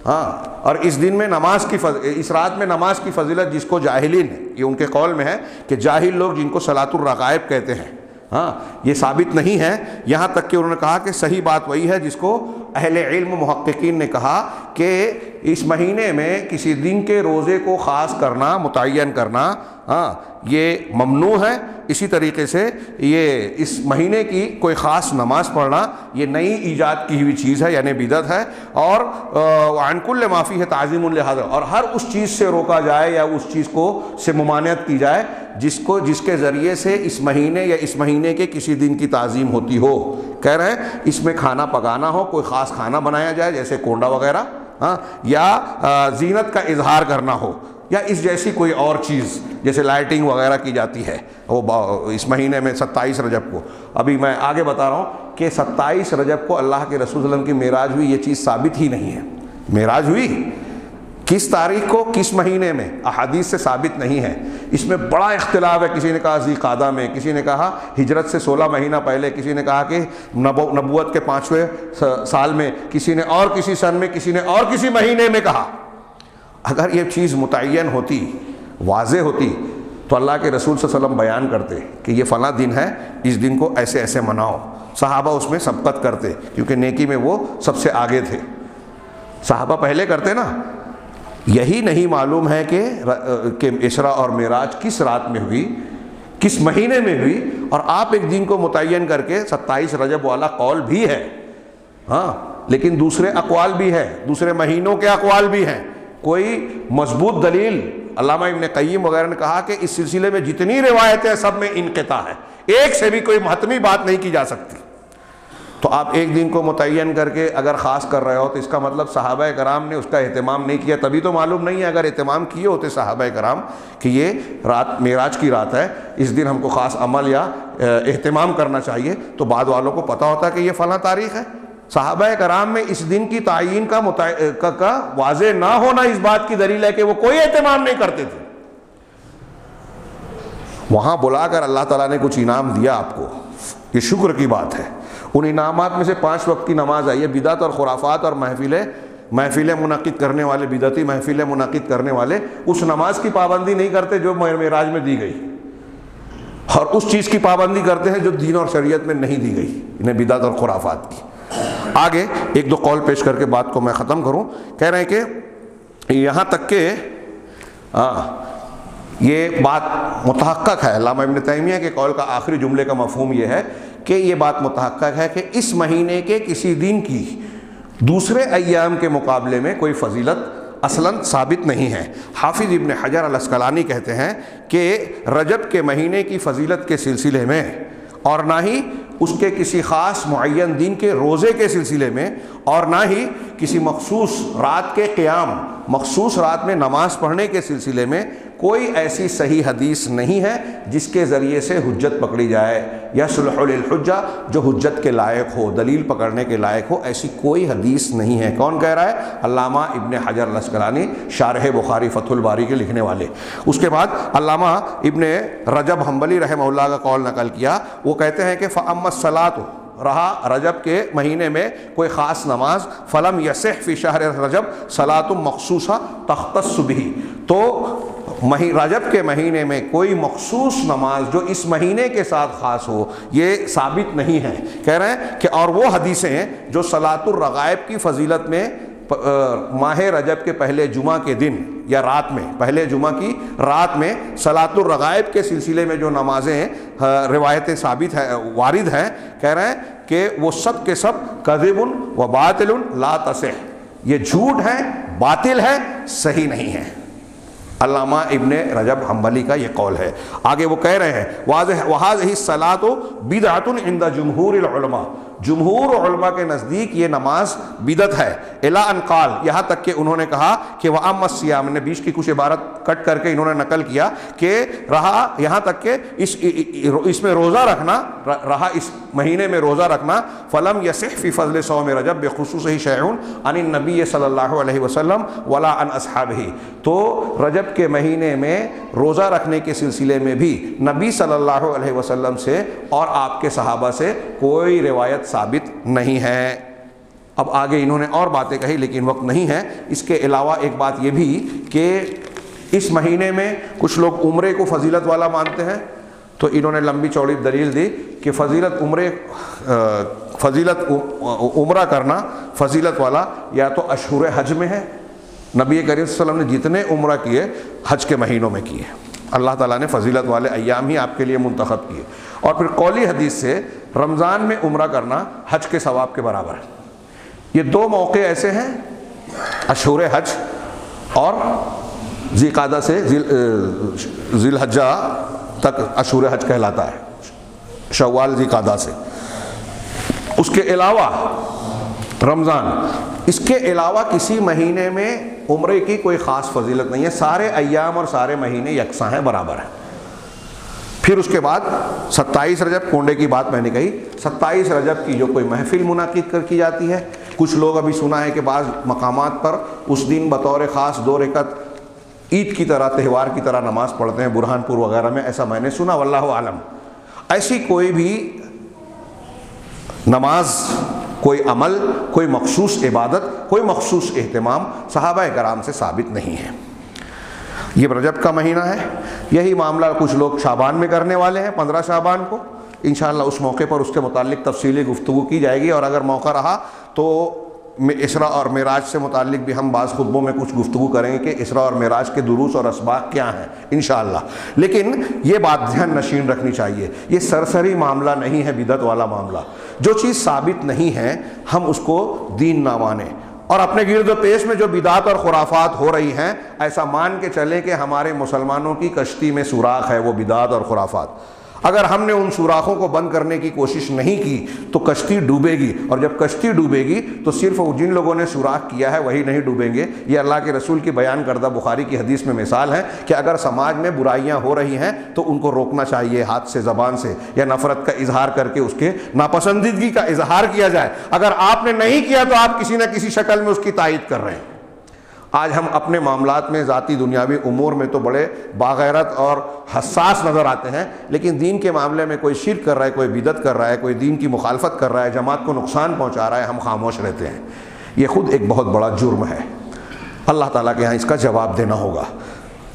ہاں، اور اس دن میں نماز کی اس رات میں نماز کی فضیلت، جس کو جاہلین، یہ ان کے قول میں ہے کہ جاہل لوگ جن کو صلاۃ الرغائب کہتے ہیں، ہاں، یہ ثابت نہیں ہے۔ یہاں تک کہ انہوں نے کہا کہ صحیح بات وہی ہے جس کو اہل علم محققین نے کہا کہ اس مہینے میں کسی دن کے روزے کو خاص کرنا، متعین کرنا، ہاں، یہ ممنوع ہے۔ اسی طریقے سے یہ اس مہینے کی کوئی خاص نماز پڑھنا یہ نئی ایجاد کی ہوئی چیز ہے، یعنی بدعت ہے، اور عن کل ما فیہ تعظیم لہذا، اور ہر اس چیز سے روکا جائے یا اس چیز کو سے ممانعت کی جائے جس کے ذریعے سے اس مہینے یا اس مہینے کے کسی دن کی تعظیم ہوتی ہو۔ کہہ رہے ہیں اس میں کھانا پکانا ہو، کوئی خاص کھانا بنایا جائے جیسے کونڈا وغیرہ، ہاں، یا زینت کا اظہار کرنا ہو، یا اس جیسی کوئی اور چیز جیسے لائٹنگ وغیرہ کی جاتی ہے وہ اس مہینے میں 27 رجب کو۔ ابھی میں آگے بتا رہا ہوں کہ 27 رجب کو اللہ کے رسول صلی اللہ علیہ وسلم کی معراج ہوئی، یہ چیز ثابت ہی نہیں ہے۔ معراج ہوئی کس تاریخ کو، کس مہینے میں، احادیث سے ثابت نہیں ہے۔ اس میں بڑا اختلاف ہے، کسی نے کہا ذی قعدہ میں، کسی نے کہا ہجرت سے 16 مہینہ پہلے، کسی نے کہا کہ نبوت کے 5ویں سال میں، کسی نے اور کسی سن میں، کسی نے اور کسی مہینے میں کہا۔ اگر یہ چیز متعین ہوتی، واضح ہوتی، تو اللہ کے رسول صلی اللہ علیہ وسلم بیان کرتے کہ یہ فلاں دن ہے، اس دن کو ایسے ایسے مناؤ، صحابہ اس میں سبقت کرتے، کیونکہ نیکی میں وہ سب سے آگے تھے، صحابہ پہلے کرتے نا۔ یہی نہیں معلوم ہے کہ اسراء اور معراج کس رات میں ہوئی، کس مہینے میں ہوئی، اور آپ ایک دن کو متعین کر کے 27 رجب والا قول بھی ہے، ہاں، لیکن دوسرے اقوال بھی ہیں، دوسرے مہینوں کے اقوال بھی ہیں۔ کوئی مضبوط دلیل، علامہ ابن قیم وغیرہ نے کہا کہ اس سلسلے میں جتنی روایتیں سب میں انقطاع ہے، ایک سے بھی کوئی حتمی بات نہیں کی جا سکتی۔ تو آپ ایک دن کو متعین کر کے اگر خاص کر رہے ہو تو اس کا مطلب صحابہ کرام نے اس کا اہتمام نہیں کیا، تبھی تو معلوم نہیں ہے۔ اگر اہتمام کیے ہوتے صحابہ کرام کہ یہ رات معراج کی رات ہے، اس دن ہم کو خاص عمل یا اہتمام کرنا چاہیے، تو بعد والوں کو پتہ ہوتا کہ یہ فلاں تاریخ ہے۔ صحابہ کرام میں اس دن کی تعیین کا واضح نہ ہونا اس بات کی دلیل ہے کہ وہ کوئی اہتمام نہیں کرتے تھے۔ وہاں بلا کر اللہ تعالیٰ نے کچھ انعام دیا آپ کو، یہ شکر کی بات ہے۔ ان انعامات میں سے 5 وقت کی نماز ہے۔ یہ بدعت اور خرافات اور محفلیں منعقد کرنے والے، بدعتی محفلیں منعقد کرنے والے اس نماز کی پابندی نہیں کرتے جو معراج میں دی گئی۔ اور اس چیز کی پابندی کرتے ہیں جو دین اور شریعت میں نہیں دی گئی، انہیں بدعت اور خرافات کی۔ آگے ایک دو قول پیش کر کے بات کو میں ختم کروں۔ کہہ رہے ہیں کہ یہاں تک کہ یہ بات متحقق ہے، علامہ ابن تیمیہ کے قول کا آخری جملے کا مفہوم یہ ہے کہ یہ بات متحقق ہے کہ اس مہینے کے کسی دن کی دوسرے ایام کے مقابلے میں کوئی فضیلت اصلاً ثابت نہیں ہے۔ حافظ ابن حجر العسقلانی کہتے ہیں کہ رجب کے مہینے کی فضیلت کے سلسلے میں اور نہ ہی اس کے کسی خاص معین دن کے روزے کے سلسلے میں اور نہ ہی کسی مخصوص رات کے قیام، مخصوص رات میں نماز پڑھنے کے سلسلے میں کوئی ایسی صحیح حدیث نہیں ہے جس کے ذریعے سے حجت پکڑی جائے یا صلح للحجہ جو حجت کے لائق ہو، دلیل پکڑنے کے لائق ہو، ایسی کوئی حدیث نہیں ہے۔ کون کہہ رہا ہے؟ علامہ ابن حجر العسقلانی، شارح بخاری فتح الباری کے لکھنے والے۔ اس کے بعد علامہ ابن رجب حنبلی رحمہ اللہ کا قول نقل کیا، وہ کہتے ہیں کہ فَأَمَّا الصَّلَاةُ، رہا رجب کے مہینے میں کوئی خاص نماز، فلم یصح فی شہر رجب صلاۃ مخصوصہ تختص بہ، تو رجب کے مہینے میں کوئی مخصوص نماز جو اس مہینے کے ساتھ خاص ہو یہ ثابت نہیں ہے۔ کہہ رہے ہیں کہ اور وہ حدیثیں جو صلاۃ الرغائب کی فضیلت میں ماہ رجب کے پہلے جمعہ کے دن یا رات میں، پہلے جمعہ کی رات میں صلاۃ الرغائب کے سلسلے میں جو نمازیں روایتیں ثابت ہیں، وارد ہیں، کہہ رہے ہیں کہ وہ سب کے سب کذب و باطل لا تصح، یہ جھوٹ ہے، باطل ہے، صحیح نہیں ہے۔ علامہ ابن رجب حنبلی کا یہ قول ہے۔ آگے وہ کہہ رہے ہیں وَهَذِهِ الصَّلَاةُ بِدْعَةٌ عِنْدَ جُمْهُورِ الْعُلَمَاء، جمہور علماء کے نزدیک یہ نماز بدعت ہے۔ اِلَىٰ أَنْ قَالَ، یہاں تک کہ انہوں نے کہا کہ وَأَمَّا الصِّيَامُ، نے بیچ کی کچھ عبارت کٹ کر کے انہوں نے نقل کیا کہ رہا یہاں تک کہ اس میں روزہ رکھنا، رہا اس مہینے میں روزہ رکھنا، فَلَمْ يَصِحْ فِي فَضْلِ صَوْمِ رَجَب بِخُصُوصِهِ شَيْءٌ عَنِ النَّبِيِّ صلی اللہ علیہ وسلم وَلَا عَنْ أَصْحَابِهِ، تو رجب کے مہینے میں روزہ رکھنے کے سلسلے میں بھی نبی صلی اللہ علیہ وسلم سے اور آپ کے صحابہ سے کوئی روایت ثابت نہیں ہے۔ اب آگے انہوں نے اور باتیں کہی لیکن وقت نہیں ہے۔ اس کے علاوہ ایک بات یہ بھی کہ اس مہینے میں کچھ لوگ عمرے کو فضیلت والا مانتے ہیں، تو انہوں نے لمبی چوڑی دلیل دی کہ فضیلت عمرہ کرنا فضیلت والا یا تو اشہر حج میں ہے، نبی کریم صلی اللہ علیہ وسلم نے جتنے عمرہ کیے حج کے مہینوں میں کیے، اللہ تعالیٰ نے فضیلت والے ایام ہی آپ کے لیے منتخب کیے۔ اور پھر قولی حدیث سے رمضان میں عمرہ کرنا حج کے ثواب کے برابر ہے۔ یہ دو موقع ایسے ہیں، اشہر حج اور ذی قعدہ سے ذی الحجہ تک اشہر حج کہلاتا ہے، شوال ذی قعدہ سے۔ اس کے علاوہ رمضان، اس کے علاوہ کسی مہینے میں عمرے کی کوئی خاص فضیلت نہیں ہے، سارے ایام اور سارے مہینے یکساں ہیں، برابر ہیں۔ پھر اس کے بعد 27 رجب، کنڈے کی بات میں نے کہی، 27 رجب کی جو کوئی محفل منعقد کی جاتی ہے، کچھ لوگ ابھی سنا ہے کہ بعض مقامات پر اس دن بطور خاص 2 رکعت عید کی طرح، تہوار کی طرح نماز پڑھتے ہیں، برہان پور وغیرہ میں، ایسا میں نے سنا، واللہ عالم۔ ایسی کوئی بھی نماز، کوئی عمل، کوئی مخصوص عبادت، کوئی مخصوص اہتمام صحابہ کرام سے ثابت نہیں ہے۔ یہ رجب کا مہینہ ہے، یہی معاملہ کچھ لوگ شعبان میں کرنے والے ہیں، 15 شعبان کو، انشاءاللہ اس موقع پر اس کے متعلق تفصیلی گفتگو کی جائے گی، اور اگر موقع رہا تو اسراء اور معراج سے متعلق بھی ہم بعض خطبوں میں کچھ گفتگو کریں گے کہ اسراء اور معراج کے دروس اور اسباق کیا ہیں انشاءاللہ۔ لیکن یہ بات ذہن نشین رکھنی چاہیے، یہ سرسری معاملہ نہیں ہے، بدعت والا معاملہ۔ جو چیز ثابت نہیں ہے ہم اس کو دین نہ مانیں، اور اپنے گرد و پیش میں جو بدعات اور خرافات ہو رہی ہیں ایسا مان کے چلیں کہ ہمارے مسلمانوں کی کشتی میں سوراخ ہے وہ بدعات اور خرافات۔ اگر ہم نے ان سوراخوں کو بند کرنے کی کوشش نہیں کی تو کشتی ڈوبے گی، اور جب کشتی ڈوبے گی تو صرف جن لوگوں نے سوراخ کیا ہے وہی نہیں ڈوبیں گے۔ یہ اللہ کے رسول کی بیان کردہ بخاری کی حدیث میں مثال ہے کہ اگر سماج میں برائیاں ہو رہی ہیں تو ان کو روکنا چاہیے، ہاتھ سے، زبان سے، یا نفرت کا اظہار کر کے اس کے ناپسندیدگی کا اظہار کیا جائے۔ اگر آپ نے نہیں کیا تو آپ کسی نہ کسی شکل میں اس کی تائید کر رہے ہیں۔ آج ہم اپنے معاملات میں، ذاتی دنیاوی امور میں تو بڑے باغیرت اور حساس نظر آتے ہیں، لیکن دین کے معاملے میں کوئی شرک کر رہا ہے، کوئی بدعت کر رہا ہے، کوئی دین کی مخالفت کر رہا ہے، جماعت کو نقصان پہنچا رہا ہے، ہم خاموش رہتے ہیں۔ یہ خود ایک بہت بڑا جرم ہے، اللہ تعالیٰ کے ہاں اس کا جواب دینا ہوگا۔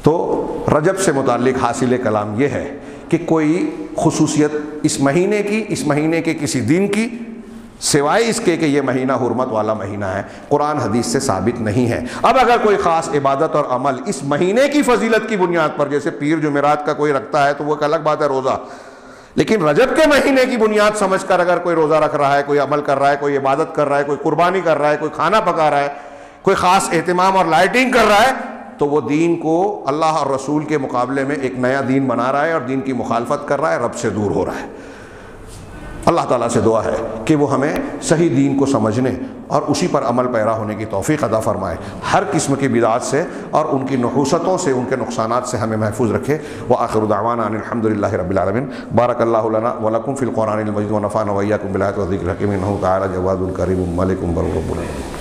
تو رجب سے متعلق حاصل کلام یہ ہے کہ کوئی خصوصیت اس مہینے کی، اس مہینے کے کسی دن کی، سوائے اس کے کہ یہ مہینہ حرمت والا مہینہ ہے، قرآن حدیث سے ثابت نہیں ہے۔ اب اگر کوئی خاص عبادت اور عمل اس مہینے کی فضیلت کی بنیاد پر، جیسے پیر جمعرات کا کوئی رکھتا ہے تو وہ ایک الگ بات ہے روزہ، لیکن رجب کے مہینے کی بنیاد سمجھ کر اگر کوئی روزہ رکھ رہا ہے، کوئی عمل کر رہا ہے، کوئی عبادت کر رہا ہے، کوئی قربانی کر رہا ہے، کوئی کھانا پکا رہا ہے، کوئی خاص اہتمام اور لائٹنگ کر رہا ہے، تو وہ دین کو اللہ اور رسول کے مقابلے میں ایک نیا دین بنا رہا ہے اور دین کی مخالفت کر رہا ہے، رب سے دور ہو رہا ہے۔ اللہ تعالیٰ سے دعا ہے کہ وہ ہمیں صحیح دین کو سمجھنے اور اسی پر عمل پیرا ہونے کی توفیق عطا فرمائے، ہر قسم کی بدعات سے اور ان کی نحوستوں سے، ان کے نقصانات سے ہمیں محفوظ رکھے۔ وآخر دعوانا ان الحمد للہ رب العالمین۔ بارک اللہ لنا ولکم فی القرآن المجید ونفعنا وإیاکم بالآیات والذکر الحکیم، انہ تعالی جواد کریم ملک بر رب العالمین۔